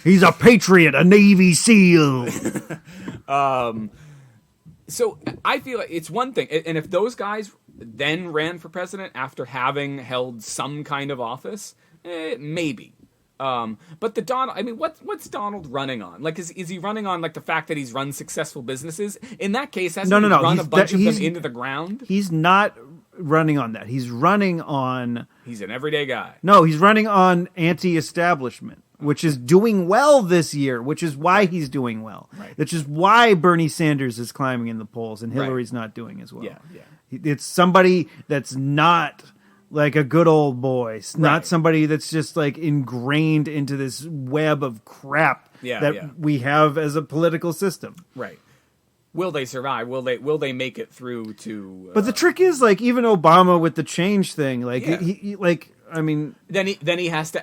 He's a patriot, a Navy SEAL. So I feel like it's one thing, and if those guys then ran for president after having held some kind of office, maybe. But the Donald, I mean, what's Donald running on? Like, is he running on like the fact that he's run successful businesses? In that case, hasn't he run a bunch of them into the ground? He's not running on that. He's running on. He's an everyday guy. No, he's running on anti-establishment, which is doing well this year, which is why he's doing well. Right. Which is why Bernie Sanders is climbing in the polls and Hillary's not doing as well. Yeah. It's somebody that's not like a good old boy, not somebody that's just like ingrained into this web of crap we have as a political system. Right. Will they survive? Will they make it through to? But the trick is, like, even Obama with the change thing, like he I mean, then he has to,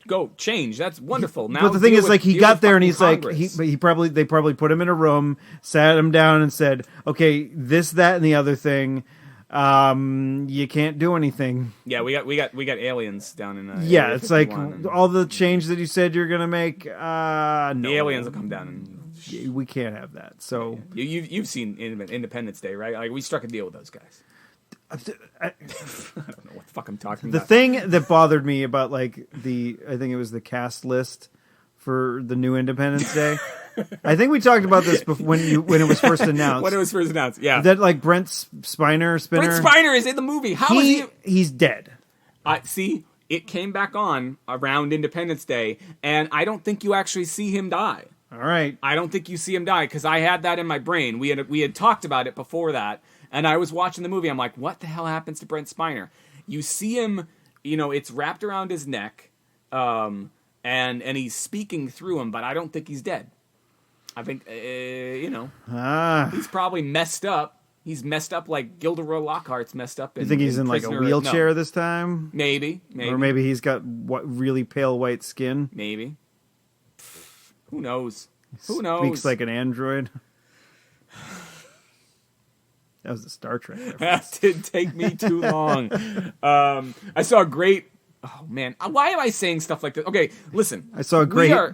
go change. That's wonderful. Now, but the thing is, like, he got there and he's Congress. They probably put him in a room, sat him down, and said, okay, this, that, and the other thing. You can't do anything. Yeah, we got aliens down in. It's like all the change that you said you're gonna make. No. The aliens will come down and. We can't have that. So you've seen Independence Day, right? Like, we struck a deal with those guys. I don't know what the fuck I'm talking about. The thing that bothered me about like I think it was the cast list for the new Independence Day. I think we talked about this before, when it was first announced. When it was first announced, yeah. That like Brent Spiner. Brent Spiner is in the movie. How is he? He's dead. See, it came back on around Independence Day, and I don't think you actually see him die. All right. I don't think you see him die, because I had that in my brain. We had talked about it before that, and I was watching the movie. I'm like, what the hell happens to Brent Spiner? You see him, it's wrapped around his neck, and he's speaking through him, but I don't think he's dead. I think, he's probably messed up. He's messed up like Gilderoy Lockhart's messed up. You think he's in like a wheelchair this time? Maybe. Or maybe he's got really pale white skin? Maybe. Who knows? Speaks like an android. That was a Star Trek reference. That didn't take me too long. I saw a great... Oh, man. Why am I saying stuff like this? Okay, listen. I saw a great No.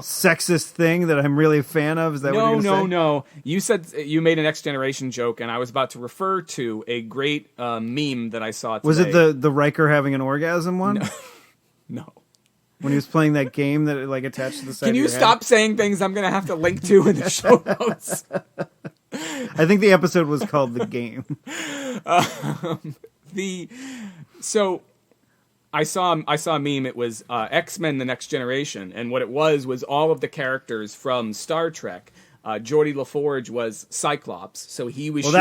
sexist thing that I'm really a fan of. Is that what you're going to say? No. You said you made a Next Generation joke, and I was about to refer to a great meme that I saw today. Was it the Riker having an orgasm one? No. When he was playing that game that like attached to the side Can of you your stop head? saying things I'm going to have to link to in the show notes? I think the episode was called The Game. So I saw a meme. It was X-Men: The Next Generation, and what it was all of the characters from Star Trek. Geordie LaForge was Cyclops, so he was he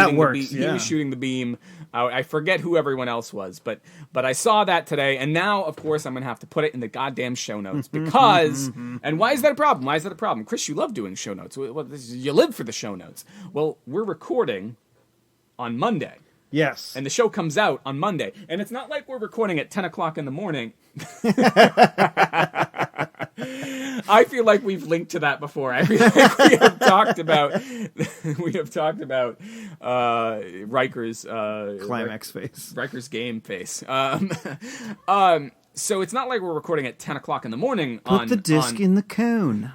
was shooting the beam. I forget who everyone else was, but I saw that today, and now of course I'm gonna have to put it in the goddamn show notes because. And why is that a problem? Why is that a problem, Chris? You love doing show notes. You live for the show notes. Well, we're recording on Monday. Yes. And the show comes out on Monday. And it's not like we're recording at 10 o'clock in the morning. I feel like we've linked to that before. I feel like we have talked about Riker's climax face. Riker's game face. So it's not like we're recording at 10 o'clock in the morning. Put the disc in the cone.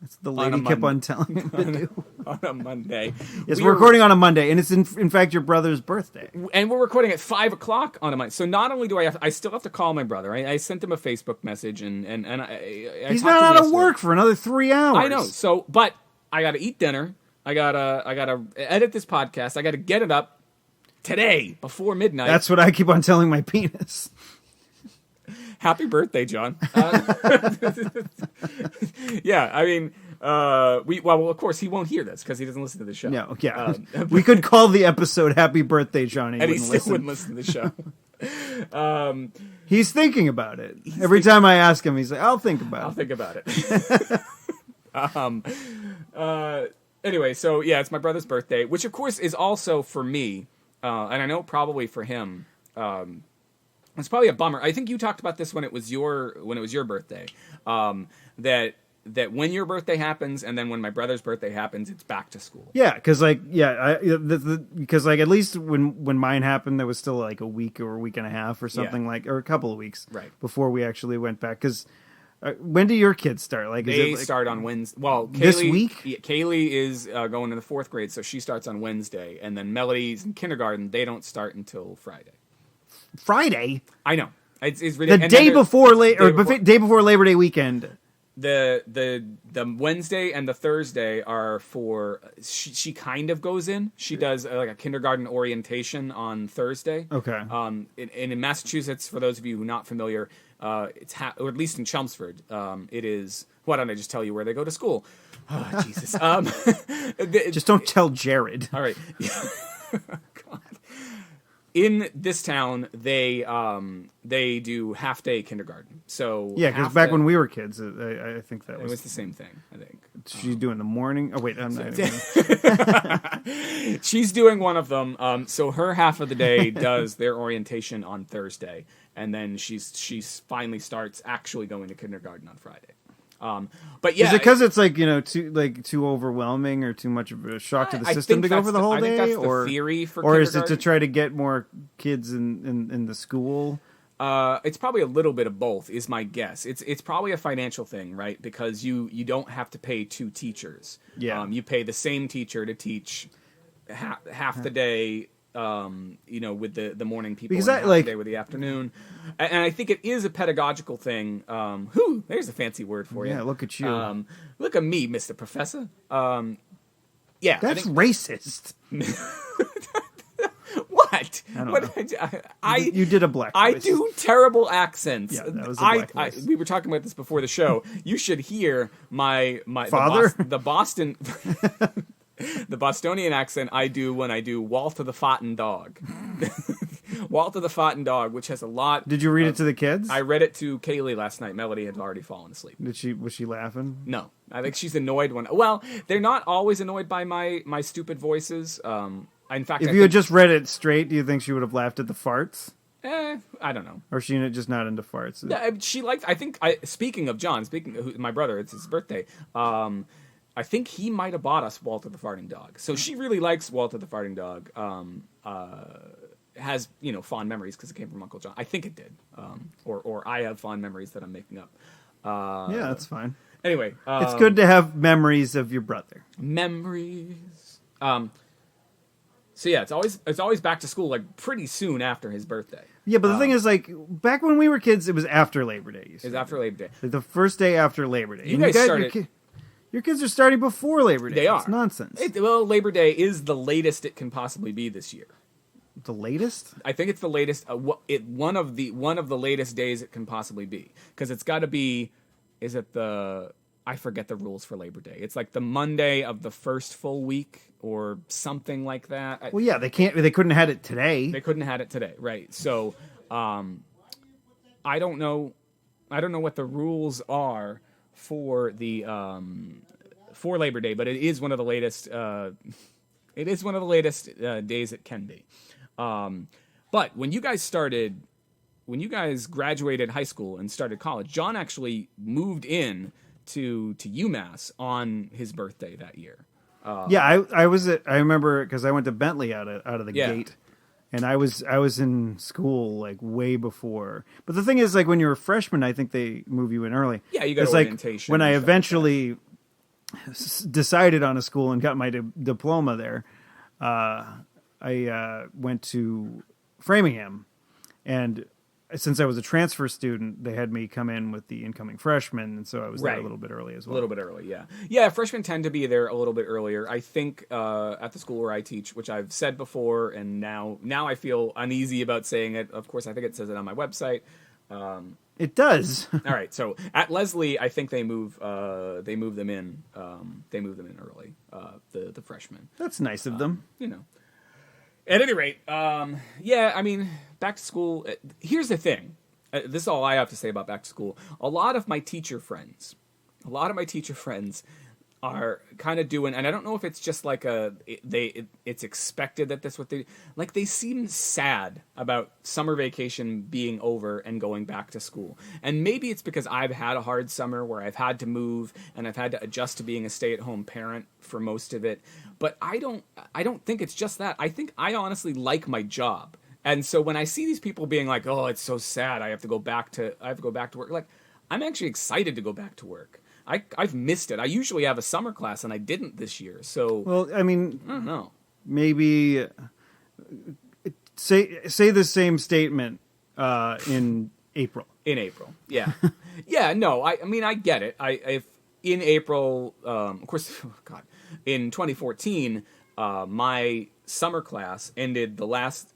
That's the lady kept on telling him to do. On a Monday. Yes, we're recording on a Monday, and it's in fact your brother's birthday. And we're recording at 5 o'clock on a Monday. So not only do I still have to call my brother. I sent him a Facebook message, and I he's not out of work for another 3 hours. I know. So, but I got to eat dinner. I gotta edit this podcast. I got to get it up today before midnight. That's what I keep on telling my penis. Happy birthday, John. Yeah, I mean, well, of course, he won't hear this because he doesn't listen to the show. No, yeah. We could call the episode Happy Birthday, Johnny. And he still wouldn't listen to the show. He's thinking about it. Every time I ask him, he's like, I'll think about it. Anyway, so yeah, it's my brother's birthday, which of course is also for me, and I know probably for him. It's probably a bummer. I think you talked about this when it was your birthday. That when your birthday happens and then when my brother's birthday happens, it's back to school. Yeah, because at least when mine happened, there was still like a week or a week and a half or something or a couple of weeks before we actually went back. Because when do your kids start? They start on Wednesday. Well, Kaylee, this week? Yeah, Kaylee is going to the 4th grade, so she starts on Wednesday, and then Melody's in kindergarten. They don't start until Friday. Friday? I know. It's ridiculous. The day before Labor Day weekend. The Wednesday and the Thursday are for she kind of goes in. She does like a kindergarten orientation on Thursday. Okay. In Massachusetts, for those of you who are not familiar, it's or at least in Chelmsford, it is. Why don't I just tell you where they go to school? Oh, Jesus. Just don't tell Jared. All right. God. In this town, they do half-day kindergarten. So yeah, because back when we were kids, I think it was the same thing. I think she's doing the morning. Oh wait, I'm not. She's doing one of them. So her half of the day does their orientation on Thursday, and then she finally starts actually going to kindergarten on Friday. But yeah, is it because it's too overwhelming or too much of a shock to the system to go for the whole day? I think that's the theory for or is it to try to get more kids in the school? It's probably a little bit of both, is my guess. It's probably a financial thing, right? Because you don't have to pay 2 teachers. Yeah, you pay the same teacher to teach half the day with the morning people, Because and I, half like- the day with the afternoon. And I think it is a pedagogical thing. There's a fancy word for you. Yeah, look at you. Look at me, Mr. Professor. Yeah, That's racist. what? I don't What know. did I You did a black I voice. do terrible accents. Yeah, that was a black I voice. we were talking about this before the show. You should hear my Father? the Boston the Bostonian accent I do when I do Walter the Fotten Dog. Walter the Fotten Dog, which has a lot. Did you read it to the kids? I read it to Kaylee last night. Melody had already fallen asleep. Was she laughing? No, I think she's annoyed when. Well, they're not always annoyed by my stupid voices. In fact, If you had just read it straight, do you think she would have laughed at the farts? I don't know. Or is she just not into farts? Yeah, she liked. I think. Speaking of John, my brother, it's his birthday. I think he might have bought us Walter the Farting Dog. So she really likes Walter the Farting Dog. Has fond memories because it came from Uncle John. I think it did. Or I have fond memories that I'm making up. Yeah, that's fine. Anyway, It's good to have memories of your brother. memories. So yeah, it's always back to school like pretty soon after his birthday. Yeah, but the thing is, like, back when we were kids, it was after Labor Day. It's after Labor Day. Like the first day after Labor Day. You And guys started. your kids are starting before Labor Day. They are. It's nonsense. Well, Labor Day is the latest it can possibly be this year. The latest? I think it's the latest. One of the latest days it can possibly be because it's got to be. Is it the? I forget the rules for Labor Day. It's like the Monday of the first full week or something like that. Well, yeah, they couldn't have had it today. They couldn't have had it today, right? So, I don't know what the rules are for the for Labor Day, but it is one of the latest. It is one of the latest days it can be. But when you guys graduated high school and started college, John actually moved in to UMass on his birthday that year. Yeah, I remember because I went to Bentley out of the Yeah. gate, and I was in school like way before. But the thing is, like when you're a freshman, I think they move you in early. Yeah, you got it's like orientation when I and stuff like eventually decided on a school and got my diploma there. I went to Framingham, and since I was a transfer student, they had me come in with the incoming freshmen, and so I was there a Right. little bit early as well. A little bit early, yeah. Yeah, freshmen tend to be there a little bit earlier. I think at the school where I teach, which I've said before, and now I feel uneasy about saying it. Of course, I think it says it on my website. It does. All right, so at Leslie, I think they move them in. They move them in early. The freshmen. That's nice of them. At any rate, yeah, I mean, back to school. Here's the thing. This is all I have to say about back to school. A lot of my teacher friends are kind of doing, and I don't know if it's just like it's expected that that's what they seem sad about summer vacation being over and going back to school. And maybe it's because I've had a hard summer where I've had to move and I've had to adjust to being a stay-at-home parent for most of it. But I don't think it's just that. I think I honestly like my job. And so when I see these people being like, "Oh, it's so sad. I have to go back to work." Like, I'm actually excited to go back to work. I've missed it. I usually have a summer class, and I didn't this year. So, Well, I mean, I don't know. maybe say the same statement in April. In April, yeah, yeah. No, I mean, I get it. If in April, of course, oh God, in 2014, my summer class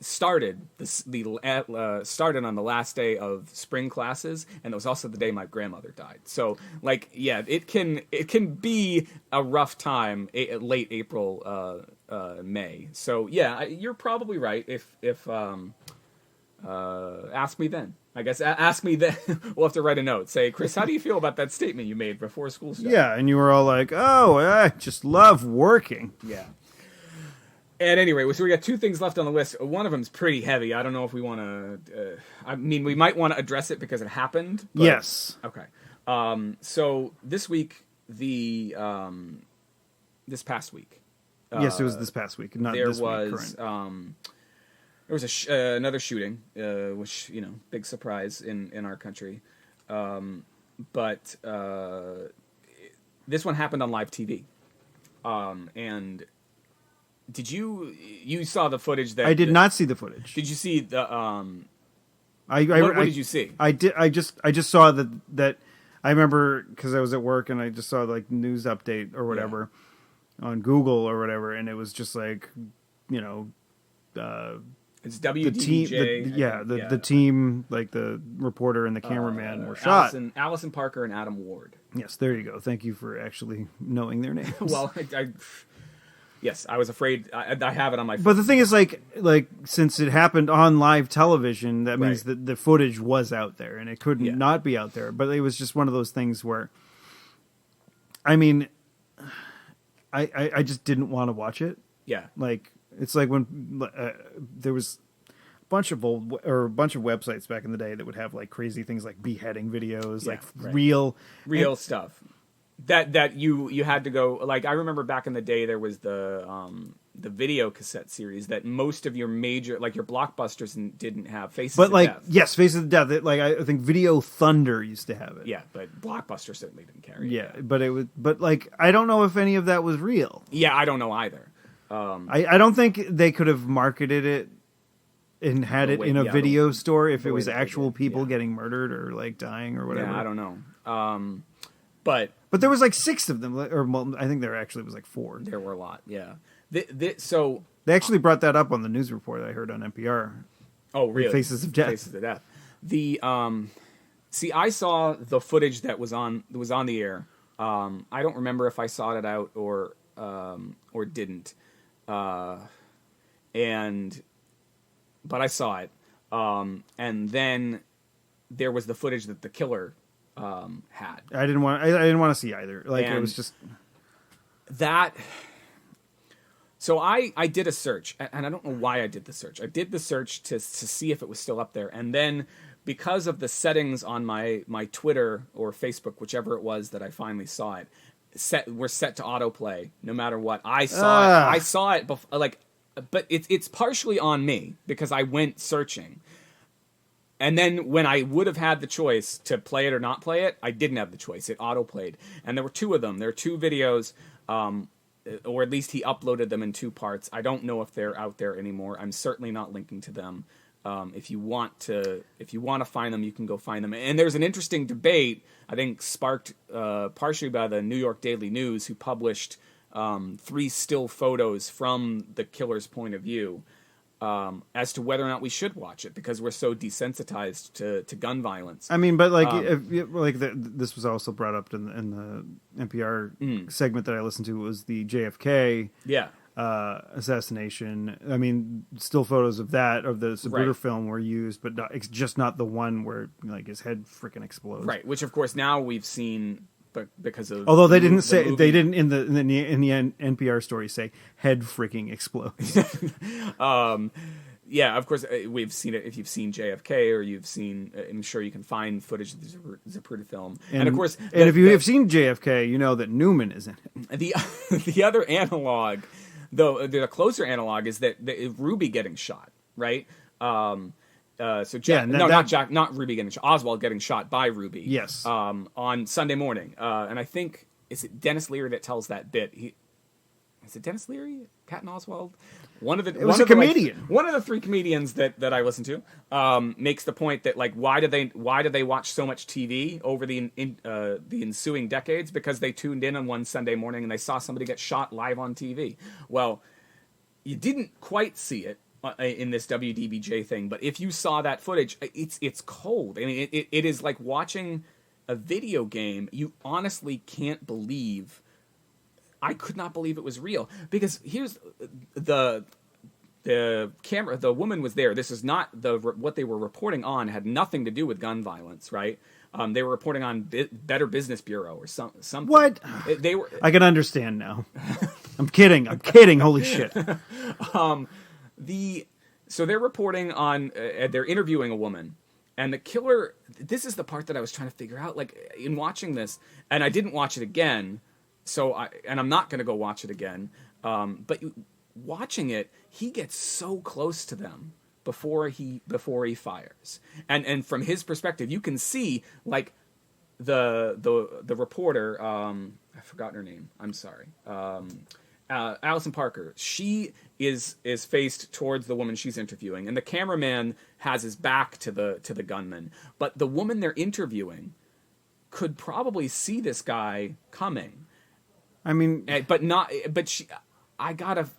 started on the last day of spring classes, and it was also the day my grandmother died. So, like, yeah, it can be a rough time, late April, May. So, yeah, you're probably right. If ask me then. I guess ask me then. We'll have to write a note. Say, Chris, how do you feel about that statement you made before school started? Yeah, and you were all like, "Oh, I just love working." Yeah. At any rate, so we got two things left on the list. One of them is pretty heavy. I don't know if we want to. I mean, we might want to address it because it happened. But, Yes. Okay. So this week, this past week. Yes, it was this past week, not There this was week. Current. there was another shooting, which big surprise in our country. But this one happened on live TV, and did you saw the footage that I did not see the footage. Did you see the what did you see? I did. I just saw that. I remember because I was at work and I just saw like news update or whatever on Google or whatever, and it was just like, you know, it's WDBJ. The team, like the reporter and the cameraman were shot. Allison Parker and Adam Ward. Yes, there you go. Thank you for actually knowing their names. Well, yes, I was afraid. I have it on my phone. But the thing is, like since it happened on live television, that means that the footage was out there, and it couldn't not be out there. But it was just one of those things where, I mean, I just didn't want to watch it. Yeah, like it's like when there was a bunch of websites back in the day that would have like crazy things like beheading videos, real stuff. That you had to go, like, I remember back in the day there was the video cassette series that most of your major, like your blockbusters didn't have. Faces of Death. Yes, Faces of Death. I think Video Thunder used to have it. Yeah, but Blockbuster certainly didn't carry it. Yeah, but like I don't know if any of that was real. Yeah, I don't know either. I don't think they could have marketed it and had it in a video store if it was actual people getting murdered or like dying or whatever. Yeah, I don't know. But there was like 6 of them, or I think there actually was like 4. There were a lot, yeah. So they actually brought that up on the news report I heard on NPR. Oh, really? Faces of Death. Faces of Death. See, I saw the footage that was on the air. I don't remember if I sought it out or didn't. But I saw it. And then there was the footage that the killer had. I didn't want to see either. Like, it was just that. So I did a search, and I don't know why I did the search. I did the search to see if it was still up there, and then because of the settings on my Twitter or Facebook, whichever it was that I finally saw it, were set to autoplay no matter what. I saw it before, like, but it's partially on me because I went searching. And then when I would have had the choice to play it or not play it, I didn't have the choice. It auto-played. And there were 2 of them. There are 2 videos, or at least he uploaded them in 2 parts. I don't know if they're out there anymore. I'm certainly not linking to them. If you want to find them, you can go find them. And there's an interesting debate, I think sparked partially by the New York Daily News, who published 3 still photos from the killer's point of view. As to whether or not we should watch it because we're so desensitized to gun violence. I mean, but like, this was also brought up in the NPR segment that I listened to was the JFK assassination. I mean, still photos of the Zapruder film were used, but it's just not the one where like his head freaking explodes. Right, which of course now we've seen. But because of although they didn't say they didn't in the NPR story say head freaking explodes. Yeah, of course we've seen it. If you've seen JFK or you've seen, I'm sure you can find footage of the Zapruder film. And of course, if you have seen JFK, you know that Newman is in it. The other analog, though, the closer analog is that Ruby getting shot, right? Not Ruby getting shot. Oswald getting shot by Ruby. Yes. On Sunday morning, and I think is it Dennis Leary that tells that bit. Is it Dennis Leary? Patton Oswald? It was a comedian. One of the 3 comedians that I listen to makes the point that like why do they watch so much TV over the ensuing decades? Because they tuned in on one Sunday morning and they saw somebody get shot live on TV. Well, you didn't quite see it in this WDBJ thing, but if you saw that footage, it's cold. I mean, it is like watching a video game. You honestly can't believe. I could not believe it was real because here's the camera. The woman was there. This is not what they were reporting on had nothing to do with gun violence, right? They were reporting on Better Business Bureau or something. What? They were. I can understand now. I'm kidding. Holy shit. So they're reporting on, they're interviewing a woman, and the killer, this is the part that I was trying to figure out, like, in watching this, and I didn't watch it again, and I'm not going to go watch it again, but watching it, he gets so close to them before he fires. And from his perspective, you can see, like, the reporter, I've forgotten her name, I'm sorry, Allison Parker, she is faced towards the woman she's interviewing, and the cameraman has his back to the gunman. But the woman they're interviewing could probably see this guy coming. I mean,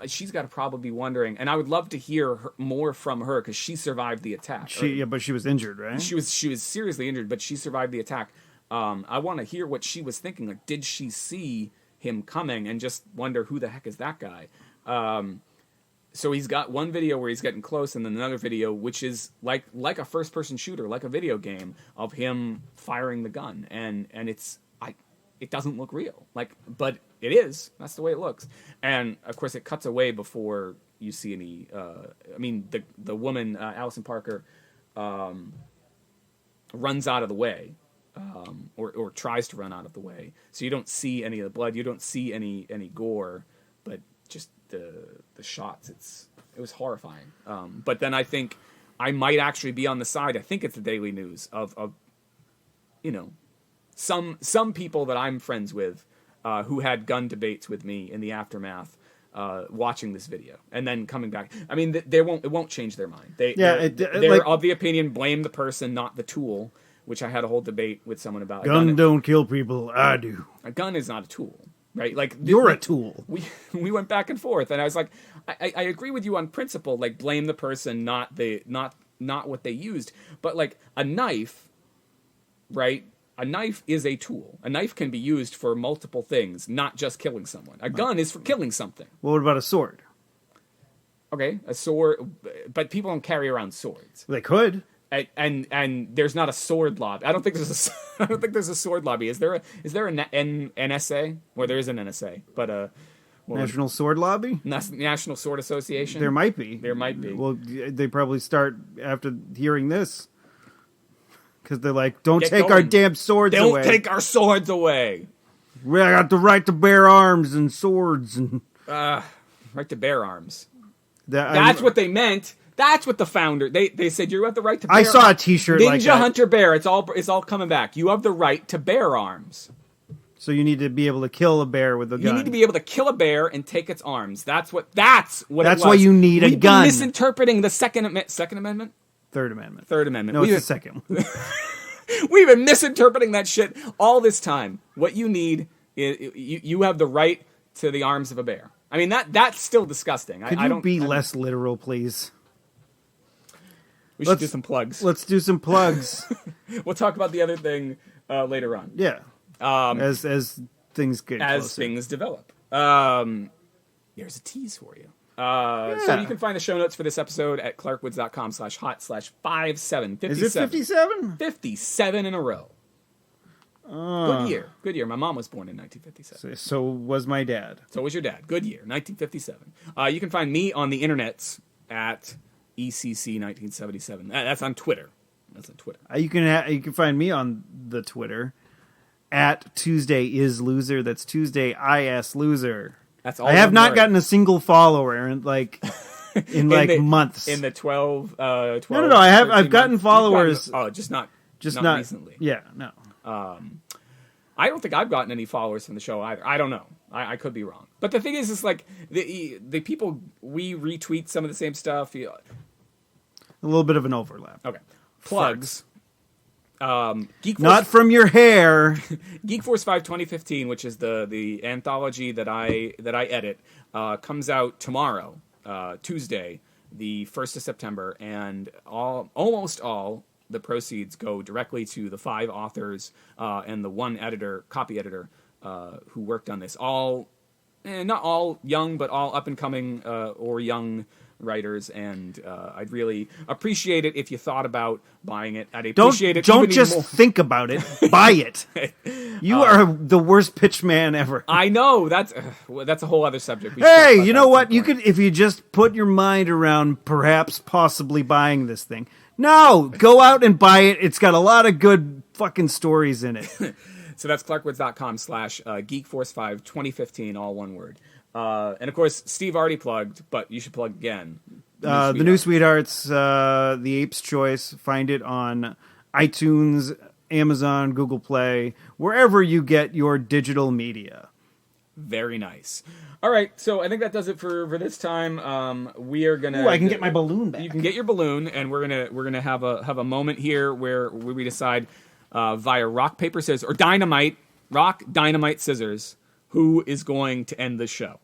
she's got to probably be wondering, and I would love to hear more from her because she survived the attack. But she was injured, right? She was seriously injured, but she survived the attack. I want to hear what she was thinking. Like, did she see him coming and just wonder who the heck is that guy? So he's got one video where he's getting close, and then another video which is like a first-person shooter, like a video game of him firing the gun, and it doesn't look real, but it is. That's the way it looks, and of course it cuts away before you see any. The woman Allison Parker runs out of the way, or tries to run out of the way, so you don't see any of the blood, you don't see any gore, but just the shots. It was horrifying. But then I think I might actually be on the side. I think it's the Daily News of some people that I'm friends with who had gun debates with me in the aftermath, watching this video and then coming back. I mean, it won't change their mind. They're of the opinion, blame the person, not the tool, which I had a whole debate with someone about. Gun don't kill people. I do. A gun is not a tool. Right, like you're a tool. We went back and forth, and I was like, I agree with you on principle. Like, blame the person, not what they used. But like a knife, right? A knife is a tool. A knife can be used for multiple things, not just killing someone. A gun is for killing something. Well, what about a sword? Okay, a sword, but people don't carry around swords. They could. And there's not a sword lobby. I don't think there's a sword lobby. Is there an NSA? Well, there is an NSA, but National Sword Lobby? National Sword Association? There might be. Well, they probably start after hearing this. Because they're like, don't take our damn swords away. Don't take our swords away. We got the right to bear arms and swords. And right to bear arms. That's what they meant. That's what the founder, they said you have the right to bear arms. I saw a t-shirt Ninja like that. Hunter Bear, it's all coming back. You have the right to bear arms. So you need to be able to kill a bear with a gun. You need to be able to kill a bear and take its arms. That's what it was. That's why you need a gun. We've been misinterpreting the Second Amendment? Third Amendment. Third Amendment. No, it's the second one. We've been misinterpreting that shit all this time. What you need is you have the right to the arms of a bear. I mean, that's still disgusting. Could you be less literal, please? We should do some plugs. Let's do some plugs. We'll talk about the other thing later on. Yeah. As things get closer. As things develop. There's a tease for you. So you can find the show notes for this episode at clarkwoods.com/hot/57. Is it 57? 57 in a row. Good year. Good year. My mom was born in 1957. So was my dad. So was your dad. Good year. 1957. You can find me on the internets at ECC1977. That's on Twitter. You can find me on the Twitter at Tuesday is Loser. That's Tuesday IS Loser. That's all. I have not gotten a single follower in months. In the 12 No. I've gotten followers. Just not recently. Yeah, no. I don't think I've gotten any followers from the show either. I don't know. I could be wrong. But the thing is like the people, we retweet some of the same stuff. A little bit of an overlap. Okay. Plugs. Geek Force, not from your hair. Geek Force 5 2015, which is the anthology that I edit, comes out tomorrow, Tuesday, the 1st of September, and almost all the proceeds go directly to the 5 authors and the 1 copy editor who worked on this. Not all young, but all up and coming or young writers, and I'd really appreciate it if you thought about buying it. I'd appreciate it. Don't just think about it. Buy it. You are the worst pitch man ever. I know that's a whole other subject. Hey, you know what? You could, if you just put your mind around perhaps possibly buying this thing. No, go out and buy it. It's got a lot of good fucking stories in it. So that's clarkwoods.com/geekforce5 2015, all one word. And of course, Steve already plugged, but you should plug again. The New Sweethearts, The Ape's Choice. Find it on iTunes, Amazon, Google Play, wherever you get your digital media. Very nice. All right, so I think that does it for this time. We are gonna. Ooh, I can get my balloon back. You can get your balloon, and we're gonna have a moment here where we decide via rock paper scissors or dynamite, rock dynamite scissors, who is going to end the show.